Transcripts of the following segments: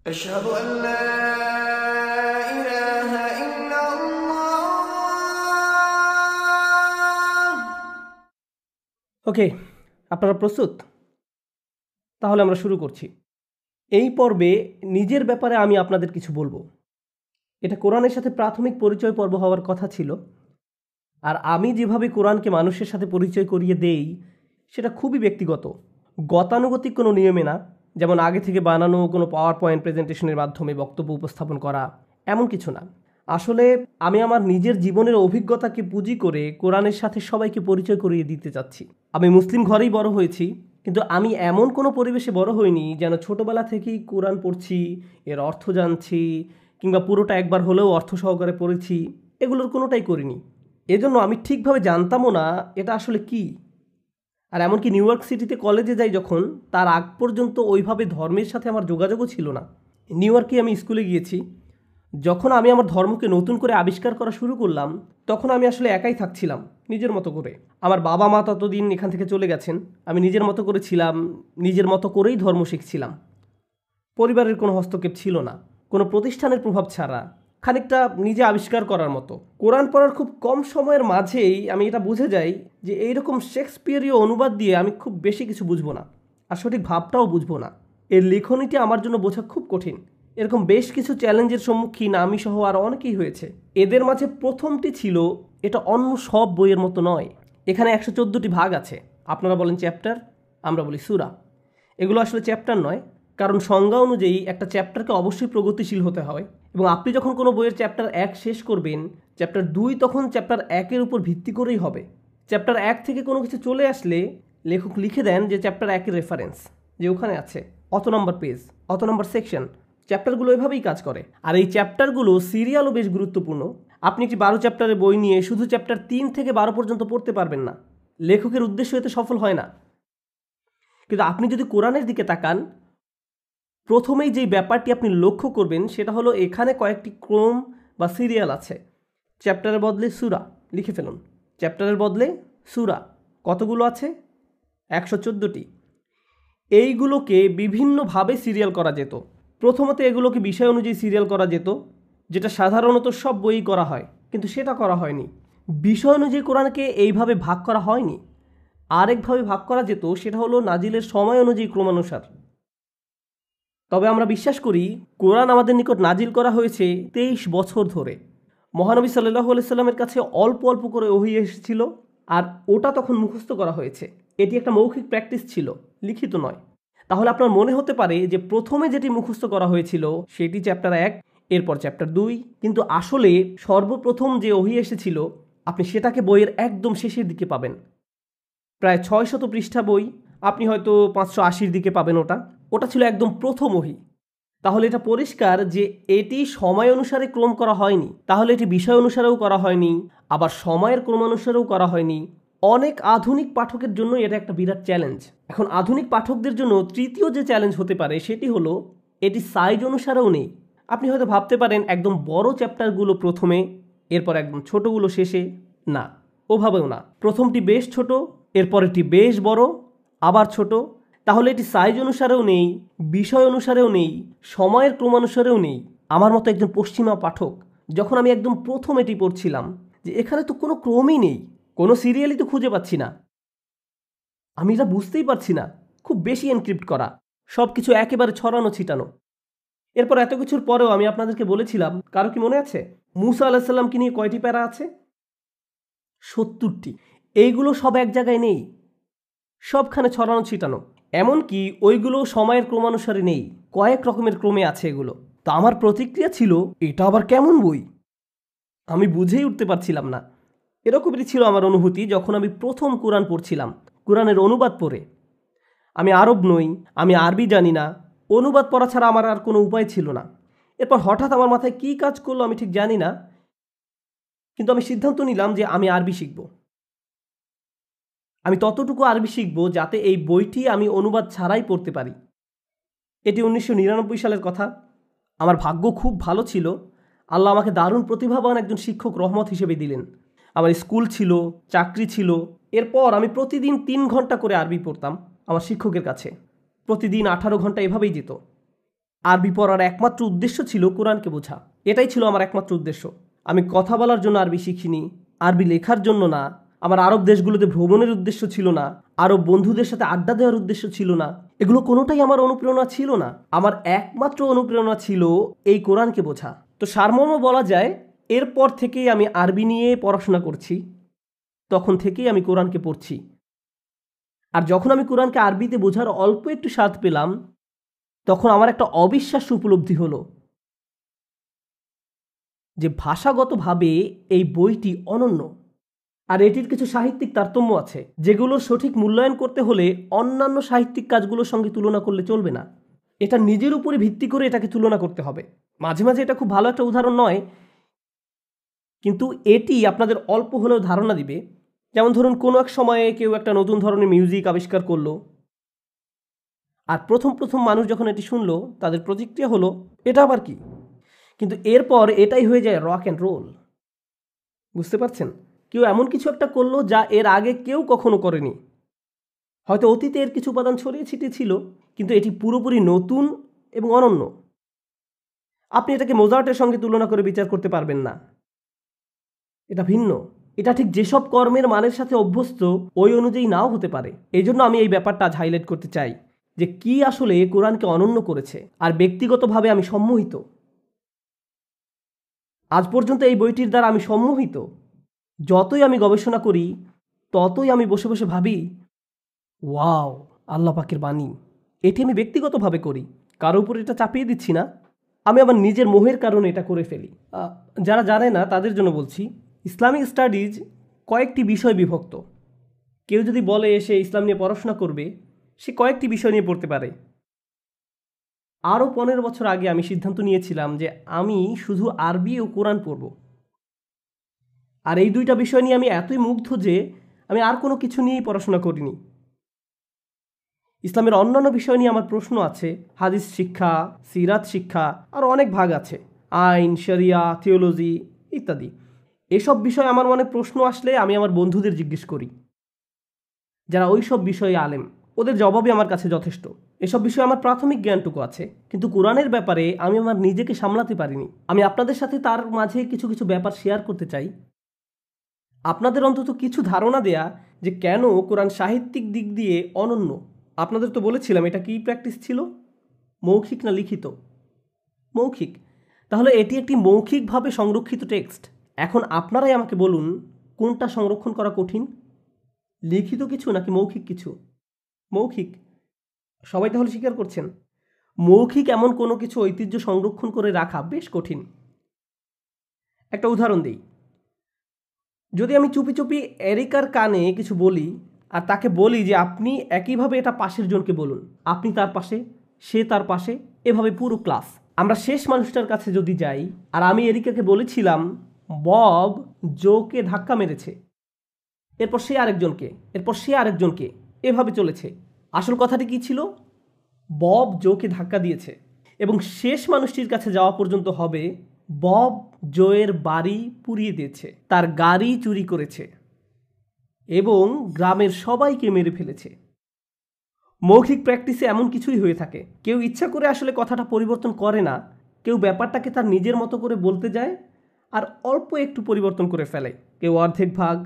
أشهد أن لا إله إلا الله। ওকে, আপনারা প্রস্তুত? তাহলে আমরা শুরু করছি। এই পর্বে নিজের ব্যাপারে আমি আপনাদের কিছু বলবো। এটা কোরআনের সাথে প্রাথমিক পরিচয় পর্ব হওয়ার কথা ছিল, আর আমি যেভাবে কোরআনকে মানুষের সাথে পরিচয় করিয়ে দেই সেটা খুবই ব্যক্তিগত, গতানুগতিক কোনো নিয়মে না, যেমন আগে থেকে বানানো কোনো পাওয়ার পয়েন্ট প্রেজেন্টেশনের মাধ্যমে বক্তব্য উপস্থাপন করা, এমন কিছু না। আসলে আমি আমার নিজের জীবনের অভিজ্ঞতাকে পুঁজি করে কোরআনের সাথে সবাইকে পরিচয় করিয়ে দিতে চাচ্ছি। আমি মুসলিম ঘরেই বড় হয়েছি, কিন্তু আমি এমন কোনো পরিবেশে বড় হইনি যেন ছোটবেলা থেকেই কোরআন পড়ছি, এর অর্থ জানছি, কিংবা পুরোটা একবার হলেও অর্থ সহকারে পড়েছি, এগুলোর কোনোটাই করিনি। এজন্য আমি ঠিকভাবে জানতামও না এটা আসলে কি। আর এমনকি নিউ ইয়র্ক সিটিতে কলেজে যাই যখন, তার আগ পর্যন্ত ওইভাবে ধর্মের সাথে আমার যোগাযোগও ছিল না। নিউ ইয়র্কে আমি স্কুলে গিয়েছি। যখন আমি আমার ধর্মকে নতুন করে আবিষ্কার করা শুরু করলাম, তখন আমি আসলে একাই থাকছিলাম, নিজের মতো করে। আমার বাবা মা ততদিন এখান থেকে চলে গেছেন। আমি নিজের মতো করে ছিলাম, নিজের মতো করেই ধর্ম শিখছিলাম। পরিবারের কোনো হস্তক্ষেপ ছিল না, কোনো প্রতিষ্ঠানের প্রভাব ছাড়া, খানিকটা নিজে আবিষ্কার করার মতো। কোরআন পড়ার খুব কম সময়ের মাঝেই আমি এটা বুঝে যাই যে এইরকম শেক্সপিয়ারীয় অনুবাদ দিয়ে আমি খুব বেশি কিছু বুঝবো না, আর সঠিক ভাবটাও বুঝবো না। এর লেখনীটি আমার জন্য বোঝা খুব কঠিন। এরকম বেশ কিছু চ্যালেঞ্জের সম্মুখীন আমি সহ আরও অনেকেই হয়েছে। এদের মাঝে প্রথমটি ছিল, এটা অন্য সব বইয়ের মতো নয়। এখানে 114টি ভাগ আছে। আপনারা বলেন চ্যাপ্টার, আমরা বলি সূরা। এগুলো আসলে চ্যাপ্টার নয়, কারণ সংজ্ঞা অনুযায়ী একটা চ্যাপ্টারকে অবশ্যই প্রগতিশীল হতে হয়, এবং আপনি যখন কোনো বইয়ের চ্যাপ্টার 1 শেষ করবেন, চ্যাপ্টার 2 তখন চ্যাপ্টার 1-এর উপর ভিত্তি করেই হবে। চ্যাপ্টার 1 থেকে কোনো কিছু চলে আসলে লেখক লিখে দেন যে চ্যাপ্টার 1-এর রেফারেন্স, যে ওখানে আছে অত নম্বর পেজ, অত নম্বর সেকশন। চ্যাপ্টারগুলো এভাবেই কাজ করে। আর এই চ্যাপ্টারগুলো সিরিয়ালও বেশ গুরুত্বপূর্ণ। আপনি একটি 12 চ্যাপ্টারের বই নিয়ে শুধু চ্যাপ্টার 3 থেকে 12 পর্যন্ত পড়তে পারবেন না। লেখকের উদ্দেশ্য এতে সফল হয় না। কিন্তু আপনি যদি কোরআনের দিকে তাকান, প্রথমেই যেই ব্যাপারটি আপনি লক্ষ্য করবেন সেটা হলো এখানে কয়েকটি ক্রম বা সিরিয়াল আছে। চ্যাপ্টারের বদলে সূরা লিখে ফেলুন। চ্যাপ্টারের বদলে সূরা। কতগুলো আছে? 114টি। এইগুলোকে বিভিন্নভাবে সিরিয়াল করা যেত। প্রথমত এগুলোকে বিষয় অনুযায়ী সিরিয়াল করা যেত, যেটা সাধারণত সব বইই করা হয়, কিন্তু সেটা করা হয়নি। বিষয় অনুযায়ী কোরআনকে এইভাবে ভাগ করা হয়নি। আরেকভাবে ভাগ করা যেত, সেটা হলো নাজিলের সময় অনুযায়ী ক্রমানুসার। তবে আমরা বিশ্বাস করি কোরআন আমাদের নিকট নাজিল করা হয়েছে 23 বছর ধরে। মহানবী সাল্লাল্লাহু আলাইহি সাল্লামের কাছে অল্প অল্প করে ওহী এসেছিল, আর ওটা তখন মুখস্থ করা হয়েছে। এটি একটা মৌখিক প্র্যাকটিস ছিল, লিখিত নয়। তাহলে আপনার মনে হতে পারে যে প্রথমে যেটি মুখস্থ করা হয়েছিল সেটি চ্যাপ্টার 1, এরপর চ্যাপ্টার 2, কিন্তু আসলে সর্বপ্রথম যে ওহী এসেছিল আপনি সেটাকে বইয়ের একদম শেষের দিকে পাবেন। প্রায় 600 পৃষ্ঠা বই, আপনি হয়তো 580-র দিকে পাবেন। ওটা ছিল একদম প্রথম ওহী। তাহলে এটা পরিষ্কার যে এটি সময় অনুসারে ক্রম করা হয়নি। তাহলে এটি বিষয় অনুসারেও করা হয়নি, আবার সময়ের ক্রমানুসারেও করা হয়নি। অনেক আধুনিক পাঠকের জন্য এটা একটা বিরাট চ্যালেঞ্জ। এখন আধুনিক পাঠকদের জন্য তৃতীয় যে চ্যালেঞ্জ হতে পারে সেটি হলো এটি সাইজ অনুসারেও নেই। আপনি হয়তো ভাবতে পারেন একদম বড় চ্যাপ্টারগুলো প্রথমে, এরপর একদম ছোটগুলো শেষে। না, ওভাবেও না। প্রথমটি বেশ ছোট, এরপরেরটি বেশ বড়, আবার ছোট। তাহলে এটি সাইজ অনুসারেও নেই, বিষয় অনুসারেও নেই, সময়ের ক্রমানুসারেও নেই। আমার মতো একজন পশ্চিমা পাঠক যখন আমি একদম প্রথম এটি পড়ছিলাম, যে এখানে তো কোনো ক্রমই নেই, কোনো সিরিয়ালই তো খুঁজে পাচ্ছি না, আমি এটা বুঝতেই পারছি না। খুব বেশি এনক্রিপ্ট করা, সব কিছু একেবারে ছড়ানো ছিটানো। এরপর এত কিছুর পরেও আমি আপনাদেরকে বলেছিলাম, কারো কি মনে আছে মুসা আলাইহিস সালামকে নিয়ে কয়টি প্যারা আছে? 70টি। এইগুলো সব এক জায়গায় নেই, সবখানে ছড়ানো ছিটানো। এমনকি ওইগুলো সময়ের ক্রমানুসারে নেই, কয়েক রকমের ক্রমে আছে এগুলো। তো আমার প্রতিক্রিয়া ছিল, এটা আবার কেমন বই? আমি বুঝেই উঠতে পারছিলাম না। এরকমই ছিল আমার অনুভূতি যখন আমি প্রথম কোরআন পড়ছিলাম, কোরআনের অনুবাদ পড়ে। আমি আরব নই, আমি আরবি জানি না, অনুবাদ পড়া ছাড়া আমার আর কোনো উপায় ছিল না। এরপর হঠাৎ আমার মাথায় কী কাজ করলো আমি ঠিক জানি না, কিন্তু আমি সিদ্ধান্ত নিলাম যে আমি আরবি শিখব। আমি ততটুকু আরবি শিখব যাতে এই বইটি আমি অনুবাদ ছাড়াই পড়তে পারি। এটি 1999 সালের কথা। আমার ভাগ্য খুব ভালো ছিল। আল্লাহ আমাকে দারুণ প্রতিভাবান একজন শিক্ষক রহমত হিসেবে দিলেন। আমার স্কুল ছিল, চাকরি ছিল। এরপর আমি প্রতিদিন 3 ঘন্টা করে আরবি পড়তাম আমার শিক্ষকের কাছে। প্রতিদিন 18 ঘন্টা এভাবেই যেত। আরবি পড়ার একমাত্র উদ্দেশ্য ছিল কোরআনকে বোঝা। এটাই ছিল আমার একমাত্র উদ্দেশ্য। আমি কথা বলার জন্য আরবি শিখিনি, আরবি লেখার জন্য না, আমার আরব দেশগুলোতে ভ্রমণের উদ্দেশ্য ছিল না, আরব বন্ধুদের সাথে আড্ডা দেওয়ার উদ্দেশ্য ছিল না। এগুলো কোনোটাই আমার অনুপ্রেরণা ছিল না। আমার একমাত্র অনুপ্রেরণা ছিল এই কোরআনকে বোঝা। তো সারমর্ম বলা যায়, এরপর থেকেই আমি আরবি নিয়ে পড়াশোনা করছি, তখন থেকেই আমি কোরআনকে পড়ছি। আর যখন আমি কোরআনকে আরবিতে বোঝার অল্প একটু স্বাদ পেলাম, তখন আমার একটা অবিশ্বাস্য উপলব্ধি হলো যে ভাষাগতভাবে এই বইটি অনন্য। আর এটির কিছু সাহিত্যিক তারতম্য আছে, যেগুলোর সঠিক মূল্যায়ন করতে হলে অন্যান্য সাহিত্যিক কাজগুলোর সঙ্গে তুলনা করলে চলবে না। এটা নিজের উপরে ভিত্তি করে এটাকে তুলনা করতে হবে। মাঝে মাঝে এটা খুব ভালো একটা উদাহরণ নয়, কিন্তু এটি আপনাদের অল্প হলেও ধারণা দিবে। যেমন ধরুন, কোনো এক সময়ে কেউ একটা নতুন ধরনের মিউজিক আবিষ্কার করলো, আর প্রথম প্রথম মানুষ যখন এটি শুনলো, তাদের প্রতিক্রিয়া হলো, এটা আবার কি? কিন্তু এরপর এটাই হয়ে যায় রক অ্যান্ড রোল। বুঝতে পারছেন? কেউ এমন কিছু একটা করলো যা এর আগে কেউ কখনো করেনি। হয়তো অতীতে এর কিছু উপাদান ছড়িয়ে ছিটিয়ে ছিল, কিন্তু এটি পুরোপুরি নতুন এবং অনন্য। আপনি এটাকে মোজার্টের সঙ্গে তুলনা করে বিচার করতে পারবেন না। এটা ভিন্ন। এটা ঠিক যেসব কর্মের মানের সাথে অভ্যস্ত ওই অনুযায়ী নাও হতে পারে। এই জন্য আমি এই ব্যাপারটা আজ হাইলাইট করতে চাই যে কি আসলে কোরআনকে অনন্য করেছে। আর ব্যক্তিগতভাবে আমি সম্মোহিত। আজ পর্যন্ত এই বইটির দ্বারা আমি সম্মোহিত। যতই আমি গবেষণা করি, ততই আমি বসে বসে ভাবি, ওয়াও, আল্লাহ পাকের বাণী। এটি আমি ব্যক্তিগতভাবে করি, কারো উপর এটা চাপিয়ে দিচ্ছি না। আমি আমার নিজের মোহের কারণে এটা করে ফেলি। যারা জানে না তাদের জন্য বলছি, ইসলামিক স্টাডিজ কয়েকটি বিষয় বিভক্ত। কেউ যদি বলে সে ইসলাম নিয়ে পড়াশোনা করবে, সে কয়েকটি বিষয় নিয়ে পড়তে পারে। আরও 15 বছর আগে আমি সিদ্ধান্ত নিয়েছিলাম যে আমি শুধু আরবি ও কোরআন পড়ব। আর এই দুইটা বিষয় নিয়ে আমি এতই মুগ্ধ যে আমি আর কোনো কিছু নিয়েই পড়াশোনা করিনি। ইসলামের অন্যান্য বিষয় নিয়ে আমার প্রশ্ন আছে, হাদিস শিক্ষা, সিরাত শিক্ষা, আর অনেক ভাগ আছে, আইন, শরিয়া, থিওলজি ইত্যাদি। এসব বিষয়ে আমার মনে প্রশ্ন আসলে আমি আমার বন্ধুদের জিজ্ঞেস করি, যারা ওই সব বিষয়ে আলেম। ওদের জবাবই আমার কাছে যথেষ্ট। এসব বিষয়ে আমার প্রাথমিক জ্ঞানটুকু আছে, কিন্তু কোরআনের ব্যাপারে আমি আমার নিজেকে সামলাতে পারিনি। আমি আপনাদের সাথে তার মাঝে কিছু কিছু ব্যাপার শেয়ার করতে চাই, আপনাদের অন্তত কিছু ধারণা দেয়া যে কেন কোরআন সাহিত্যিক দিক দিয়ে অনন্য। আপনাদের তো বলেছিলাম এটা কি প্র্যাকটিস ছিল, মৌখিক না লিখিত? মৌখিক। তাহলে এটি একটি মৌখিকভাবে সংরক্ষিত টেক্সট। এখন আপনারাই আমাকে বলুন, কোনটা সংরক্ষণ করা কঠিন, লিখিত কিছু নাকি মৌখিক কিছু? মৌখিক। সবাই তাহলে স্বীকার করছেন মৌখিক এমন কোনো কিছু ঐতিহ্য সংরক্ষণ করে রাখা বেশ কঠিন। একটা উদাহরণ দিই। যদি আমি চুপি চুপি এরিকার কানে কিছু বলি আর তাকে বলি যে আপনি একইভাবে এটা পাশের জনকে বলুন, আপনি তার পাশে, সে তার পাশে, এভাবে পুরো ক্লাস। আমরা শেষ মানুষটার কাছে যদি যাই আর আমি এরিকাকে বলেছিলাম বব জোকে ধাক্কা মেরেছে, এরপর সে আরেকজনকে, এরপর সে আরেকজনকে, এভাবে চলেছে। আসল কথাটি কি ছিল? বব জোকে ধাক্কা দিয়েছে। এবং শেষ মানুষটির কাছে যাওয়া পর্যন্ত হবে বব জোয়ের বাড়ি পুড়িয়ে দিয়েছে, তার গাড়ি চুরি করেছে এবং গ্রামের সবাইকে মেরে ফেলেছে। মৌখিক প্র্যাকটিসে এমন কিছুই হয়ে থাকে। কেউ ইচ্ছা করে আসলে কথাটা পরিবর্তন করে না, কেউ ব্যাপারটাকে তার নিজের মতো করে বলতে যায় আর অল্প একটু পরিবর্তন করে ফেলে। কেউ অর্ধেক ভাগ,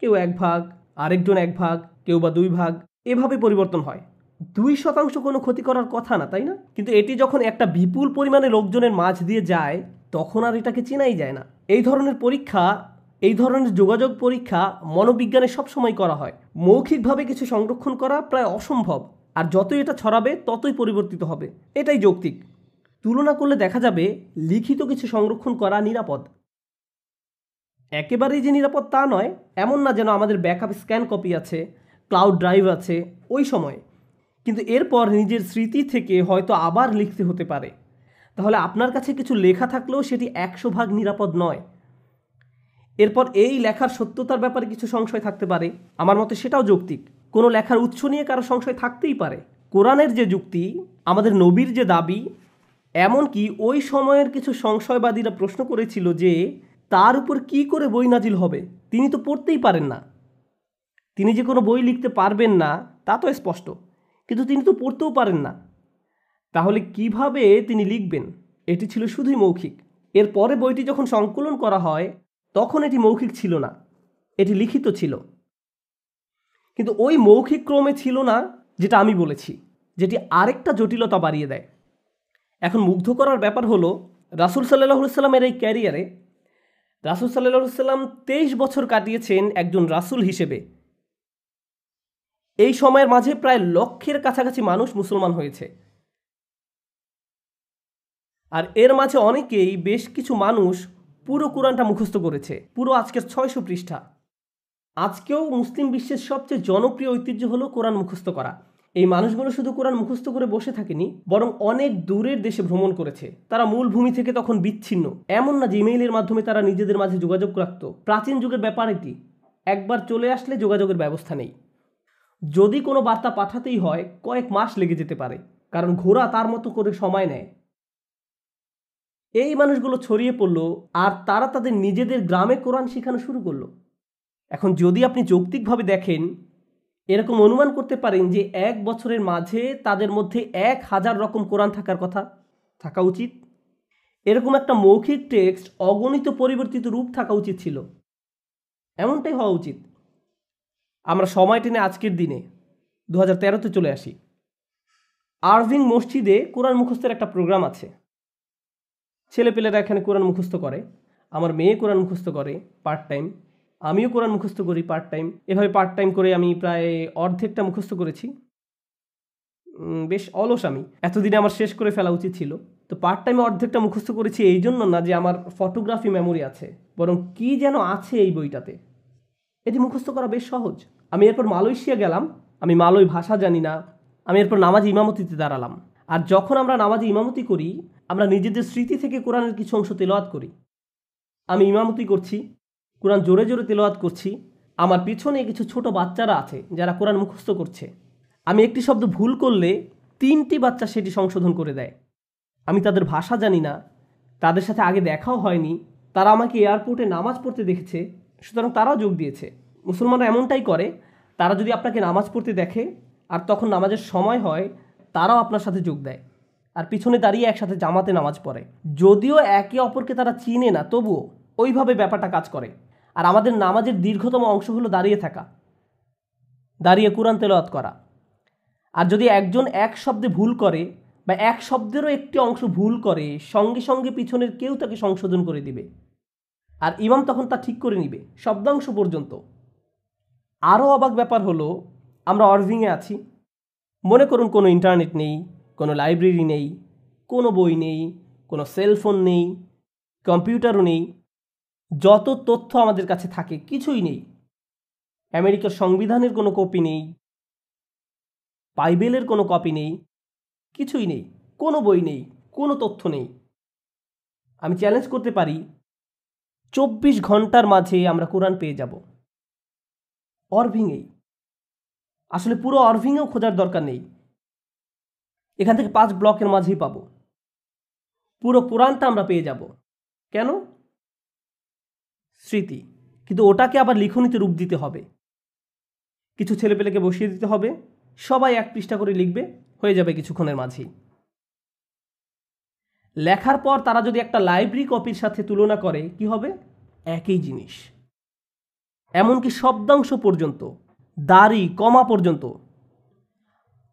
কেউ 1 ভাগ, আরেকজন 1 ভাগ, কেউ বা 2 ভাগ, এভাবে পরিবর্তন হয়। 2% কোনো ক্ষতি করার কথা না, তাই না? কিন্তু এটি যখন একটা বিপুল পরিমাণে লোকজনের মাঝ দিয়ে যায়, তখন আর এটাকে চেনাই যায় না। এই ধরনের পরীক্ষা, এই ধরনের যোগাযোগ পরীক্ষা মনোবিজ্ঞানে সবসময় করা হয়। মৌখিকভাবে কিছু সংরক্ষণ করা প্রায় অসম্ভব, আর যতই এটা ছড়াবে ততই পরিবর্তিত হবে। এটাই যৌক্তিক। তুলনা করলে দেখা যাবে লিখিত কিছু সংরক্ষণ করা নিরাপদ। একেবারেই যে নিরাপদ তা নয়, এমন না যেন আমাদের ব্যাকআপ স্ক্যান কপি আছে, ক্লাউড ড্রাইভ আছে ওই সময়, কিন্তু এরপর নিজের স্মৃতি থেকে হয়তো আবার লিখতে হতে পারে। তাহলে আপনার কাছে কিছু লেখা থাকলেও সেটি 100% নিরাপদ নয়। এরপর এই লেখার সত্যতার ব্যাপারে কিছু সংশয় থাকতে পারে, আমার মতে সেটাও যৌক্তিক। কোনো লেখার উৎস নিয়ে কারো সংশয় থাকতেই পারে। কোরআনের যে যুক্তি, আমাদের নবীর যে দাবি, এমনকি ওই সময়ের কিছু সংশয়বাদীরা প্রশ্ন করেছিল যে তার উপর কি করে বই নাজিল হবে, তিনি তো পড়তেই পারেন না। তিনি যে কোনো বই লিখতে পারবেন না তা তো স্পষ্ট, কিন্তু তিনি তো পড়তেও পারেন না। তাহলে কিভাবে তিনি লিখবেন? এটি ছিল শুধুই মৌখিক। এরপরে বইটি যখন সংকলন করা হয় তখন এটি মৌখিক ছিল না, এটি লিখিত ছিল। কিন্তু ওই মৌখিক ক্রমে ছিল না যেটা আমি বলেছি, যেটি আরেকটা জটিলতা বাড়িয়ে দেয়। এখন মুগ্ধ করার ব্যাপার হলো রাসূল সাল্লাল্লাহু আলাইহি সাল্লামের এই ক্যারিয়ারে রাসূল সাল্লাল্লাহু আলাইহি সাল্লাম 23 বছর কাটিয়েছেন একজন রাসূল হিসেবে। এই সময়ের মাঝে প্রায় লক্ষের কাছাকাছি মানুষ মুসলমান হয়েছে। আর এর মাঝে অনেকেই, বেশ কিছু মানুষ পুরো কোরআনটা মুখস্থ করেছে, পুরো আজকের 600 পৃষ্ঠা। আজকেও মুসলিম বিশ্বের সবচেয়ে জনপ্রিয় ঐতিহ্য হলো কোরআন মুখস্থ করা। এই মানুষগুলো শুধু কোরআন মুখস্থ করে বসে থাকেনি, বরং অনেক দূরের দেশে ভ্রমণ করেছে। তারা মূল ভূমি থেকে তখন বিচ্ছিন্ন। এমন না যে ইমেইলের মাধ্যমে তারা নিজেদের মাঝে যোগাযোগ রাখত। প্রাচীন যুগের ব্যাপার এটি। একবার চলে আসলে যোগাযোগের ব্যবস্থা নেই। যদি কোনো বার্তা পাঠাতেই হয় কয়েক মাস লেগে যেতে পারে, কারণ ঘোড়া তার মতো করে সময় নেয়। এই মানুষগুলো ছড়িয়ে পড়লো আর তারা তাদের নিজেদের গ্রামে কোরআন শেখানো শুরু করলো। এখন যদি আপনি যৌক্তিকভাবে দেখেন, এরকম অনুমান করতে পারেন যে 1 বছরের মাঝে তাদের মধ্যে 1000 রকম কোরআন থাকা উচিত। এরকম একটা মৌখিক টেক্সট অগণিত পরিবর্তিত রূপ থাকা উচিত ছিল। এমনটাই হওয়া উচিত। আমরা সময় টেনে আজকের দিনে 2013-তে চলে আসি। আরভিং মসজিদে কোরআন মুখস্থের একটা প্রোগ্রাম আছে। ছেলেপেলেরা এখানে কোরআন মুখস্থ করে। আমার মেয়ে কোরআন মুখস্থ করে পার্ট টাইম। আমিও কোরআন মুখস্থ করি পার্ট টাইম। এভাবে পার্ট টাইম করে আমি প্রায় অর্ধেকটা মুখস্থ করেছি। বেশ অলস আমি। এতদিনে আমার শেষ করে ফেলা উচিত ছিল। তো পার্ট টাইমে অর্ধেকটা মুখস্থ করেছি এই জন্য না যে আমার ফটোগ্রাফি মেমোরি আছে, বরং কি যেন আছে এই বইটাতে। এটি মুখস্থ করা বেশ সহজ। আমি এরপর মালয়েশিয়া গেলাম। আমি মালয় ভাষা জানি না। আমি এরপর নামাজি ইমামতিতে দাঁড়ালাম। আর যখন আমরা নামাজি ইমামতি করি, আমরা নিজেদের স্মৃতি থেকে কোরআনের কিছু অংশ তেলাওয়াত করি। আমি ইমামতি করছি, কোরআন জোরে জোরে তেলাওয়াত করছি। আমার পিছনে কিছু ছোট বাচ্চারা আছে যারা কোরআন মুখস্থ করছে। আমি একটি শব্দ ভুল করলে 3টি বাচ্চা সেটি সংশোধন করে দেয়। আমি তাদের ভাষা জানি না, তাদের সাথে আগে দেখাও হয়নি। তারা আমাকে এয়ারপোর্টে নামাজ পড়তে দেখেছে, সুতরাং তারাও যোগ দিয়েছে। মুসলমানরা এমনটাই করে। তারা যদি আপনাকে নামাজ পড়তে দেখে আর তখন নামাজের সময় হয়, তারাও আপনার সাথে যোগ দেয় আর পিছনে দাঁড়িয়ে একসাথে জামাতে নামাজ পড়ে। যদিও একে অপরকে তারা চিনে না, তবুও ওইভাবে ব্যাপারটা কাজ করে। আর আমাদের নামাজের দীর্ঘতম অংশ হলো দাঁড়িয়ে থাকা, দাঁড়িয়ে কোরআন তেলাওয়াত করা। আর যদি একজন এক শব্দে ভুল করে বা এক শব্দেরও একটি অংশ ভুল করে, সঙ্গে সঙ্গে পিছনের কেউ তাকে সংশোধন করে দিবে আর ইমাম তখন তা ঠিক করে নিবে শব্দাংশ পর্যন্ত। আরও অবাক ব্যাপার হলো, আমরা আরভিংয়ে আছি। মনে করুন কোনো ইন্টারনেট নেই, কোনো লাইব্রেরি নেই, কোনো বই নেই, কোনো সেলফোন নেই, কম্পিউটারও নেই। যত তথ্য আমাদের কাছে থাকে কিছুই নেই। আমেরিকার সংবিধানের কোনো কপি নেই, বাইবেলের কোনো কপি নেই, কিছুই নেই, কোনো বই নেই, কোনো তথ্য নেই। আমি চ্যালেঞ্জ করতে পারি 24 ঘন্টার মাঝে আমরা কোরআন পেয়ে যাব অরভিংয়েই। আসলে পুরো অরভিংয়েও খোঁজার দরকার নেই, এখান থেকে 5 ব্লকের মাঝেই পাবো। পুরো কোরআনটা আমরা পেয়ে যাব। কেন? স্মৃতি। কিন্তু ওটাকে আবার লিখনীতে রূপ দিতে হবে। কিছু ছেলেপেলেকে বসিয়ে দিতে হবে, সবাই 1 পৃষ্ঠা করে লিখবে, হয়ে যাবে কিছুক্ষণের মাঝেই। লেখার পর তারা যদি একটা লাইব্রেরি কপির সাথে তুলনা করে, কি হবে? একই জিনিস। এমনকি শব্দাংশ পর্যন্ত, দাড়ি কমা পর্যন্ত।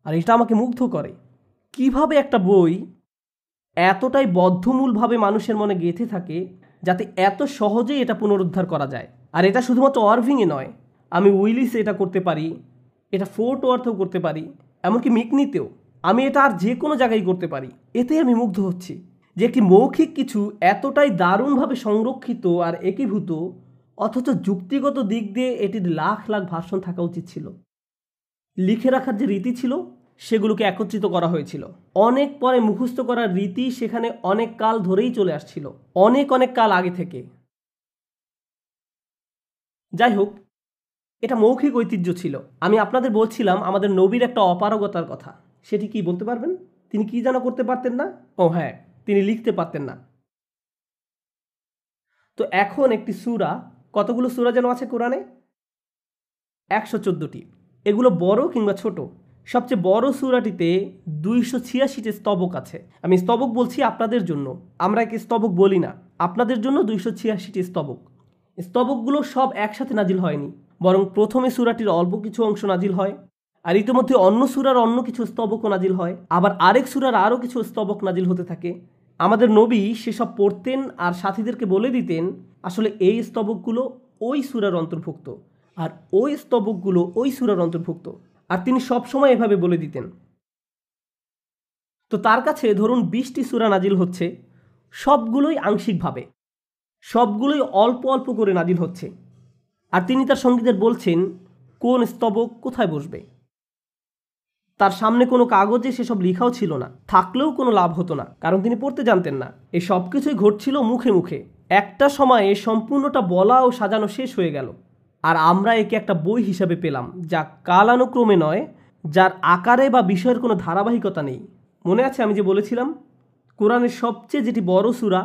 আর এটা আমাকে মুগ্ধ করে, কিভাবে একটা বই এতটাই বদ্ধমূলভাবে মানুষের মনে গেঁথে থাকে যাতে এত সহজেই এটা পুনরুদ্ধার করা যায়। আর এটা শুধুমাত্র অরভিংয়ে নয়, আমি উইলিসে এটা করতে পারি, এটা ফোর্ট ওয়ার্থেও করতে পারি, এমনকি মিকনিতেও। আমি এটা আর যে কোনো জায়গায় করতে পারি। এতে আমি মুগ্ধ হচ্ছি যে একটি মৌখিক কিছু এতটাই দারুণভাবে সংরক্ষিত আর একীভূত, অথচ যুক্তিগত দিক দিয়ে এটির লাখ লাখ ভার্সন থাকা উচিত ছিল। লিখে রাখার যে রীতি ছিল সেগুলোকে একত্রিত করা হয়েছিল। অনেক পরে মুখস্থ করার রীতি সেখানে অনেক কাল ধরেই চলে আসছিল, অনেক অনেক কাল আগে থেকে। যাই হোক, এটা মৌখিক ঐতিহ্য ছিল। আমি আপনাদের বলছিলাম আমাদের নবীর একটা অপারগতার কথা। সেটি কি বলতে পারবেন? তিনি কি যেন করতে পারতেন না? ও হ্যাঁ, তিনি লিখতে পারতেন না। তো এখন একটি সূরা, কতগুলো সূরা যেন আছে কোরআনে? 114টি। এগুলো বড় কিংবা ছোট, সবচেয়ে বড় সূরাটিতে 286টি স্তবক আছে। আমি স্তবক বলছি আপনাদের জন্য, আমরা একে স্তবক বলি না। আপনাদের জন্য 286টি স্তবক। স্তবকগুলো সব একসাথে নাজিল হয়নি, বরং প্রথমে সূরাটির অল্প কিছু অংশ নাজিল হয়, আর ইতিমধ্যে অন্য সূরার অন্য কিছু স্তবকও নাজিল হয়, আবার আরেক সূরার আরও কিছু স্তবক নাজিল হতে থাকে। আমাদের নবী সেসব পড়তেন আর সাথীদেরকে বলে দিতেন আসলে এই স্তবকগুলো ওই সূরার অন্তর্ভুক্ত, আর ওই স্তবকগুলো ওই সূরার অন্তর্ভুক্ত, আর তিনি সবসময় এভাবে বলে দিতেন। তো তার কাছে ধরুন 20টি সূরা নাজিল হচ্ছে, সবগুলোই আংশিকভাবে, সবগুলোই অল্প অল্প করে নাজিল হচ্ছে, আর তিনি তার সঙ্গীদের বলছেন কোন স্তবক কোথায় বসবে। তার সামনে কোনো কাগজে সেসব লেখাও ছিল না, থাকলেও কোনো লাভ হতো না, কারণ তিনি পড়তে জানতেন না। এই সব কিছুই ঘটছিল মুখে মুখে। একটা সময়ে সম্পূর্ণটা বলা ও সাজানো শেষ হয়ে গেল, আর আমরা একে একটা বই হিসাবে পেলাম, যা কালানুক্রমে নয়, যার আকারে বা বিষয়ের কোনো ধারাবাহিকতা নেই। মনে আছে আমি যে বলেছিলাম কোরআনের সবচেয়ে যেটি বড় সূরা,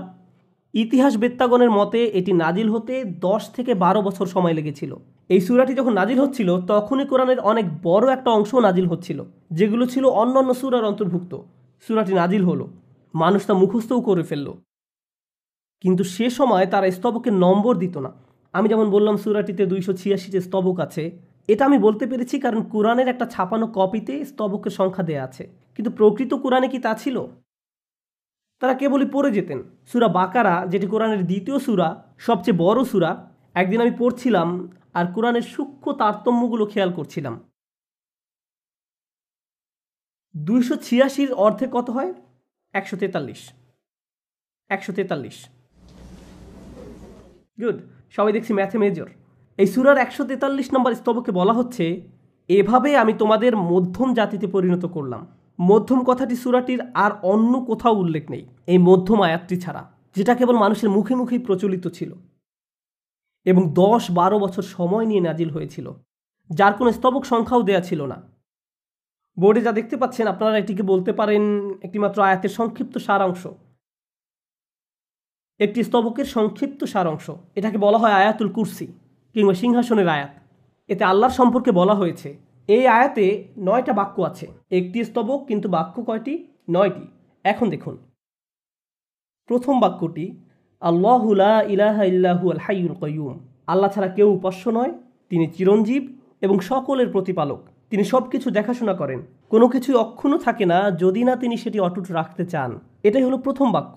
ইতিহাসবেত্তাগণের মতে এটি নাজিল হতে 10 থেকে 12 বছর সময় লেগেছিল। এই সূরাটি যখন নাজিল হচ্ছিল তখনই কোরআনের অনেক বড় একটা অংশ নাজিল হচ্ছিল, যেগুলো ছিল অন্যান্য সূরার অন্তর্ভুক্ত। সূরাটি নাজিল হলো, মানুষ তা মুখস্থও করে ফেলল, কিন্তু সে সময় তারা স্তবকের নম্বর দিত না। আমি যেমন বললাম সূরাটিতে 286টি স্তবক আছে, এটা আমি বলতে পেরেছি কারণ কোরআনের একটা ছাপানো কপিতে স্তবকের সংখ্যা দেয়া আছে, কিন্তু প্রকৃত কোরআনে কি তা ছিল? তারা কেবলই পড়ে যেতেন। সূরা বাকারা, যেটি কোরআনের দ্বিতীয় সূরা, সবচেয়ে বড় সূরা, একদিন আমি পড়ছিলাম আর কোরআনের সূক্ষ্ম তারতম্যগুলো খেয়াল করছিলাম। 286-র অর্ধে কত হয়? 143। 143। গুড, সবাই দেখছি ম্যাথে মেজর। এই সূরার 143 নম্বর স্তবকে বলা হচ্ছে, এভাবে আমি তোমাদের মধ্যম জাতিতে পরিণত করলাম। মধ্যম কথাটি সূরাটির আর অন্য কোথাও উল্লেখ নেই, এই মধ্যম আয়াতটি ছাড়া, যেটা কেবল মানুষের মুখে মুখেই প্রচলিত ছিল এবং 10-12 বছর সময় নিয়ে নাজিল হয়েছিল, যার কোনো স্তবক সংখ্যাও দেয়া ছিল না। বোর্ডে যা দেখতে পাচ্ছেন আপনারা এটিকে বলতে পারেন একটিমাত্র আয়াতের সংক্ষিপ্ত সারাংশ, একটি স্তবকের সংক্ষিপ্ত সারাংশ। এটাকে বলা হয় আয়াতুল কুরসি কিংবা সিংহাসনের আয়াত। এতে আল্লাহর সম্পর্কে বলা হয়েছে। এই আয়াতে 9টা বাক্য আছে, একটি স্তবক, কিন্তু বাক্য কয়টি? 9টি। এখন দেখুন, প্রথম বাক্যটি আল্লাহু লা ইলাহা ইল্লাহু আল হাইয়ুল কাইয়ুম। আল্লাহ ছাড়া কেউ উপাস্য নয়, তিনি চিরঞ্জীব এবং সকলের প্রতিপালক। তিনি সব কিছু দেখাশোনা করেন, কোনো কিছুই অক্ষুণ্ণ থাকে না যদি না তিনি সেটি অটুট রাখতে চান। এটাই হলো প্রথম বাক্য।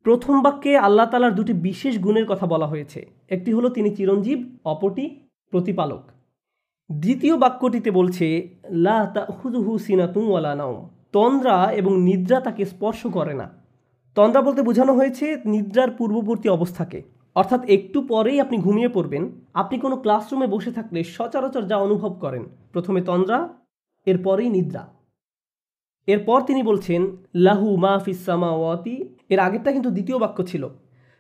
প্রথম বাক্যে আল্লাহ তাআলার দুটি বিশেষ গুণের কথা বলা হয়েছে, একটি হলো তিনি চিরঞ্জীব, অপরটি প্রতিপালক। দ্বিতীয় বাক্যটিতে বলছে লা তাখুযুহু সিনাতুন ওয়ালা নাওম, তন্দ্রা এবং নিদ্রা তাকে স্পর্শ করে না। তন্দ্রা বলতে বোঝানো হয়েছে নিদ্রার পূর্ববর্তী অবস্থাকে, অর্থাৎ একটু পরেই আপনি ঘুমিয়ে পড়বেন। আপনি কোনো ক্লাসরুমে বসে থাকলে সচরাচর যা অনুভব করেন, প্রথমে তন্দ্রা, এরপরেই নিদ্রা। এরপর তিনি বলছেন লাহু মা ফিস সামাওয়াতি, এর আগেরটা কিন্তু দ্বিতীয় বাক্য ছিল।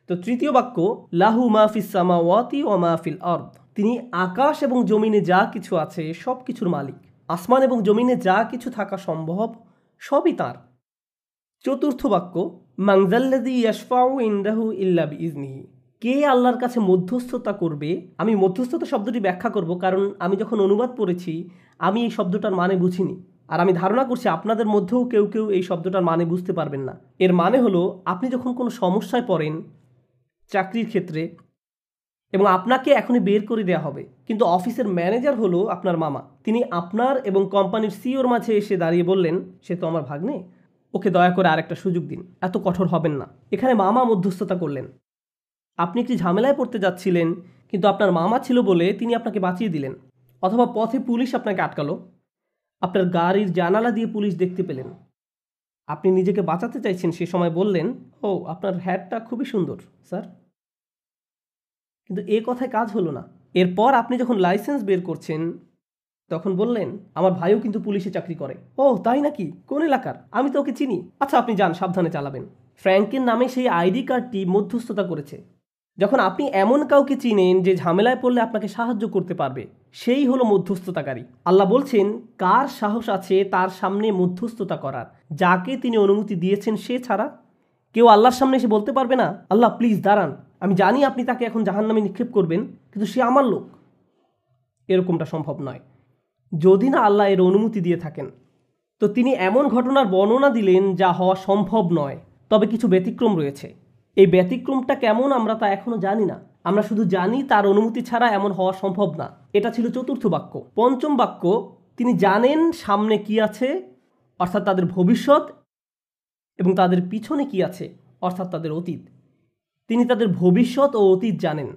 তো তৃতীয় বাক্য লাহু মা ফিস সামাওয়াতি ওয়া মা ফিল আরদ, তিনি আকাশ এবং জমিনে যা কিছু আছে সব কিছুর মালিক। আসমান এবং জমিনে যা কিছু থাকা সম্ভব সবই তাঁর। চতুর্থ বাক্য মানজাল্লাযী ইয়াশফাউ ইনদাহু ইল্লা বিইজনিহি, কে আল্লাহর কাছে মধ্যস্থতা করবে। আমি মধ্যস্থতা শব্দটি ব্যাখ্যা করব, কারণ আমি যখন অনুবাদ পড়েছি আমি এই শব্দটার মানে বুঝিনি, আর আমি ধারণা করছি আপনাদের মধ্যেও কেউ কেউ এই শব্দটার মানে বুঝতে পারবেন না। এর মানে হলো আপনি যখন কোনো সমস্যায় পড়েন চাকরির ক্ষেত্রে এবং আপনাকে এখনই বের করে দেওয়া হবে, কিন্তু অফিসের ম্যানেজার হলো আপনার মামা, তিনি আপনার এবং কোম্পানির সিইওর মাঝে এসে দাঁড়িয়ে বললেন সে তো আমার ভাগ্নে, ওকে দয়া করে আরেকটা সুযোগ দিন, এত কঠোর হবেন না। এখানে মামা মধ্যস্থতা করলেন। আপনি একটি ঝামেলায় পড়তে যাচ্ছিলেন, কিন্তু আপনার মামা ছিল বলে তিনি আপনাকে বাঁচিয়ে দিলেন। অথবা পথে পুলিশ আপনাকে আটকালো, আপনার গাড়ির জানালা দিয়ে পুলিশ দেখতে পেলেন, আপনি নিজেকে বাঁচাতে চাইছেন, সে সময় বললেন ও আপনার হ্যাটটা খুবই সুন্দর স্যার, কিন্তু এ কথায় কাজ হলো না। এরপর আপনি যখন লাইসেন্স বের করছেন তখন বললেন আমার ভাইও কিন্তু পুলিশে চাকরি করে। ও তাই নাকি, কোন এলাকার, আমি তো ওকে চিনি। আচ্ছা আপনি যান, সাবধানে চালাবেন। ফ্র্যাঙ্কের নামে সেই আইডি কার্ডটি মধ্যস্থতা করেছে। যখন আপনি এমন কাউকে চিনেন যে ঝামেলায় পড়লে আপনাকে সাহায্য করতে পারবে, সেই হলো মধ্যস্থতাকারী। আল্লাহ বলছেন কার সাহস আছে তার সামনে মধ্যস্থতা করার, যাকে তিনি অনুমতি দিয়েছেন সে ছাড়া কেউ আল্লাহর সামনে এসে বলতে পারবে না আল্লাহ প্লিজ দাঁড়ান, আমি জানি আপনি তাকে এখন জাহান্নামে নিক্ষেপ করবেন, কিন্তু সে আমার লোক। এরকমটা সম্ভব নয়। যদি না আল্লাহ এর অনুমতি দিয়ে থাকেন। তো তিনি এমন ঘটনার বর্ণনা দিলেন যা হওয়া সম্ভব নয়, তবে কিছু ব্যতিক্রম রয়েছে। এই ব্যতিক্রমটা কেমন আমরা তা এখনো জানি না, আমরা শুধু জানি তার অনুমতি ছাড়া এমন হওয়া সম্ভব না। এটা ছিল চতুর্থ বাক্য। পঞ্চম বাক্য, তিনি জানেন সামনে কি আছে অর্থাৎ তাদের ভবিষ্যৎ, এবং তাদের পিছনে কি আছে অর্থাৎ তাদের অতীত। তিনি তাদের ভবিষ্যৎ ও অতীত জানেন।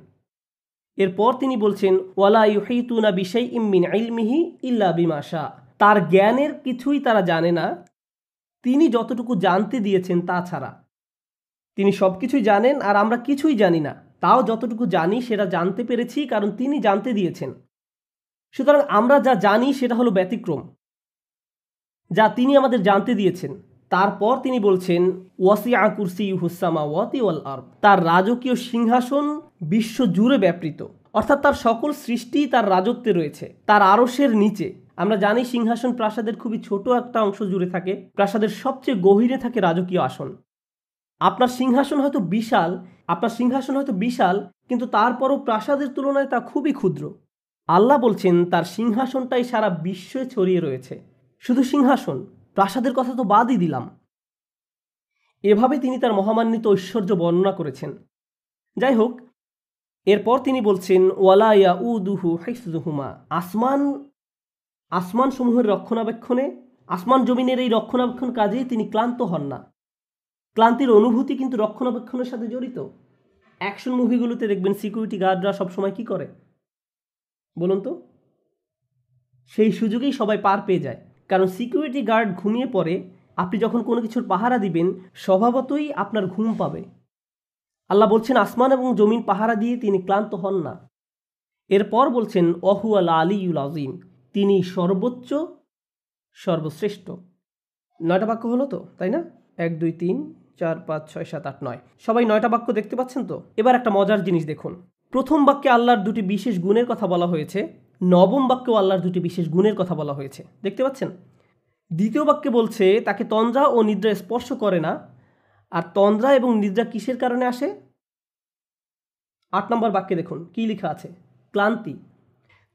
এরপর তিনি বলছেন ওয়ালা ইউহিতুনা বিশাইইম মিন ইলমিহি ইল্লা বিমা শা। তার জ্ঞানের কিছুই তারা জানে না তিনি যতটুকু জানতে দিয়েছেন তা ছাড়া। তিনি সব কিছুই জানেন আর আমরা কিছুই জানি না, তাও যতটুকু জানি সেটা জানতে পেরেছি কারণ তিনি জানতে দিয়েছেন। সুতরাং আমরা যা জানি সেটা হলো ব্যতিক্রম, যা তিনি আমাদের জানতে দিয়েছেন। তারপর তিনি বলছেন ওয়াসিআ কুরসিয়ুহুস সামাওয়াতি ওয়াল আরদ। তার রাজকীয় সিংহাসন বিশ্ব জুড়ে ব্যাপৃত, অর্থাৎ তার সকল সৃষ্টি তার রাজত্বে রয়েছে, তার আরশের নিচে। আমরা জানি সিংহাসন প্রাসাদের খুবই ছোট একটা অংশ জুড়ে থাকে, প্রাসাদের সবচেয়ে গভীরে থাকে রাজকীয় আসন। আপনার সিংহাসন হয়তো বিশাল, কিন্তু তারপরও প্রাসাদের তুলনায় তা খুবই ক্ষুদ্র। আল্লাহ বলছেন তার সিংহাসনটাই সারা বিশ্বে ছড়িয়ে রয়েছে। শুধু সিংহাসন, প্রাসাদের কথা তো বাদই দিলাম। এভাবে তিনি তার মহামান্বিত ঐশ্বর্য বর্ণনা করেছেন। যাই হোক, এরপর তিনি বলছেন ওয়ালা ইয়াউদুহু হিফযুহুমা। আসমান সমূহের রক্ষণাবেক্ষণে, আসমান জমিনের এই রক্ষণাবেক্ষণ কাজেই তিনি ক্লান্ত হন না। ক্লান্তির অনুভূতি কিন্তু রক্ষণাবেক্ষণের সাথে জড়িত। অ্যাকশন মুভিগুলোতে দেখবেন সিকিউরিটি গার্ডরা সবসময় কি করে বলুন তো? সেই সুযোগেই সবাই পার পেয়ে যায়, কারণ সিকিউরিটি গার্ড ঘুমিয়ে পড়ে। আপনি যখন কোনো কিছুর পাহারা দিবেন স্বভাবতই আপনার ঘুম পাবে। আল্লাহ বলছেন আসমান এবং জমিন পাহারা দিয়ে তিনি ক্লান্ত হন না। এরপর বলছেন ওহুয়াল আলিয়ুল আযীম, তিনি সর্বোচ্চ সর্বশ্রেষ্ঠ। 9টা বাক্য হলো তো, তাই না? 1 2 3 4 5 6 7 8 9। সবাই 9টা বাক্য দেখতে পাচ্ছেন তো? এবার একটা মজার জিনিস দেখুন। প্রথম বাক্যে আল্লাহর দুটি বিশেষ গুণের কথা বলা হয়েছে, নবম বাক্যেও আল্লাহর দুটি বিশেষ গুণের কথা বলা হয়েছে, দেখতে পাচ্ছেন? দ্বিতীয় বাক্যে বলছে তাকে তন্দ্রা ও নিদ্রা স্পর্শ করে না। আর তন্দ্রা এবং নিদ্রা কিসের কারণে আসে? 8 নম্বর বাক্যে দেখুন কি লেখা আছে, ক্লান্তি।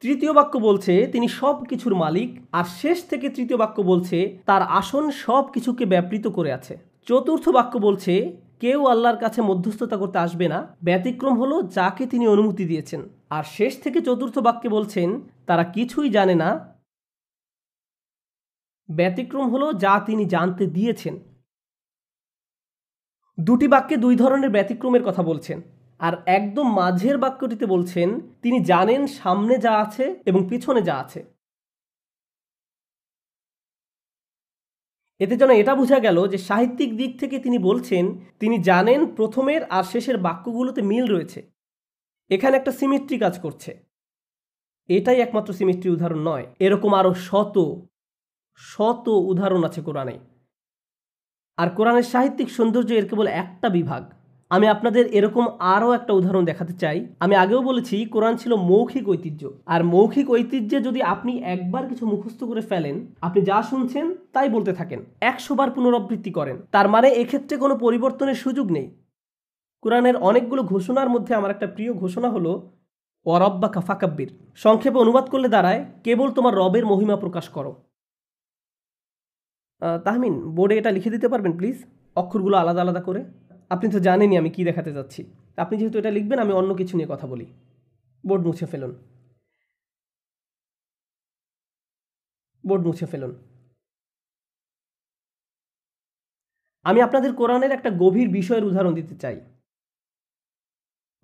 তৃতীয় বাক্য বলছে তিনি সব কিছুর মালিক। আর শেষ থেকে তৃতীয় বাক্য বলছে তার আসন সব কিছুকে ব্যাপৃত করে আছে। চতুর্থ বাক্য বলছে কেউ আল্লাহর কাছে মধ্যস্থতা করতে আসবে না, ব্যতিক্রম হলো যাকে তিনি অনুমতি দিয়েছেন। আর শেষ থেকে চতুর্থ বাক্যে বলছেন তারা কিছুই জানে না, ব্যতিক্রম হলো যা তিনি জানতে দিয়েছেন। দুটি বাক্যে দুই ধরনের ব্যতিক্রমের কথা বলছেন। আর একদম মাঝের বাক্যটিতে বলছেন তিনি জানেন সামনে যা আছে এবং পিছনে যা আছে। এতে যেন এটা বোঝা গেল যে সাহিত্যিক দিক থেকে তিনি বলছেন তিনি জানেন প্রথমের আর শেষের বাক্যগুলোতে মিল রয়েছে। এখানে একটা সিমেট্রি কাজ করছে। এটাই একমাত্র সিমেট্রি উদাহরণ নয়, এরকম আরো শত শত উদাহরণ আছে কোরআনে। আর কোরআনের সাহিত্যিক সৌন্দর্য এর কেবল একটা বিভাগ। আমি আপনাদের এরকম আরও একটা উদাহরণ দেখাতে চাই। আমি আগেও বলেছি কোরআন ছিল মৌখিক ঐতিহ্য। আর মৌখিক ঐতিহ্যে যদি আপনি একবার কিছু মুখস্থ করে ফেলেন, আপনি যা শুনছেন তাই বলতে থাকেন, 100 বার পুনরাবৃত্তি করেন, তার মানে এক্ষেত্রে কোনো পরিবর্তনের সুযোগ নেই। কোরআনের অনেকগুলো ঘোষণার মধ্যে আমার একটা প্রিয় ঘোষণা হলো ওয়ারাব্বাকা ফাকাব্বির। সংক্ষেপে অনুবাদ করলে দাঁড়ায় কেবল তোমার রবের মহিমা প্রকাশ করো। তাহমিন, বোর্ডে এটা লিখে দিতে পারবেন প্লিজ, অক্ষরগুলো আলাদা আলাদা করে? আপনি তো জানেনই আমি কি দেখাতে যাচ্ছি। আপনি যেহেতু এটা লিখবেন আমি অন্য কিছু নিয়ে কথা বলি। বোর্ড মুছে ফেলুন, বোর্ড মুছে ফেলুন। আমি আপনাদের কোরআনের একটা গভীর বিষয়ের উদাহরণ দিতে চাই,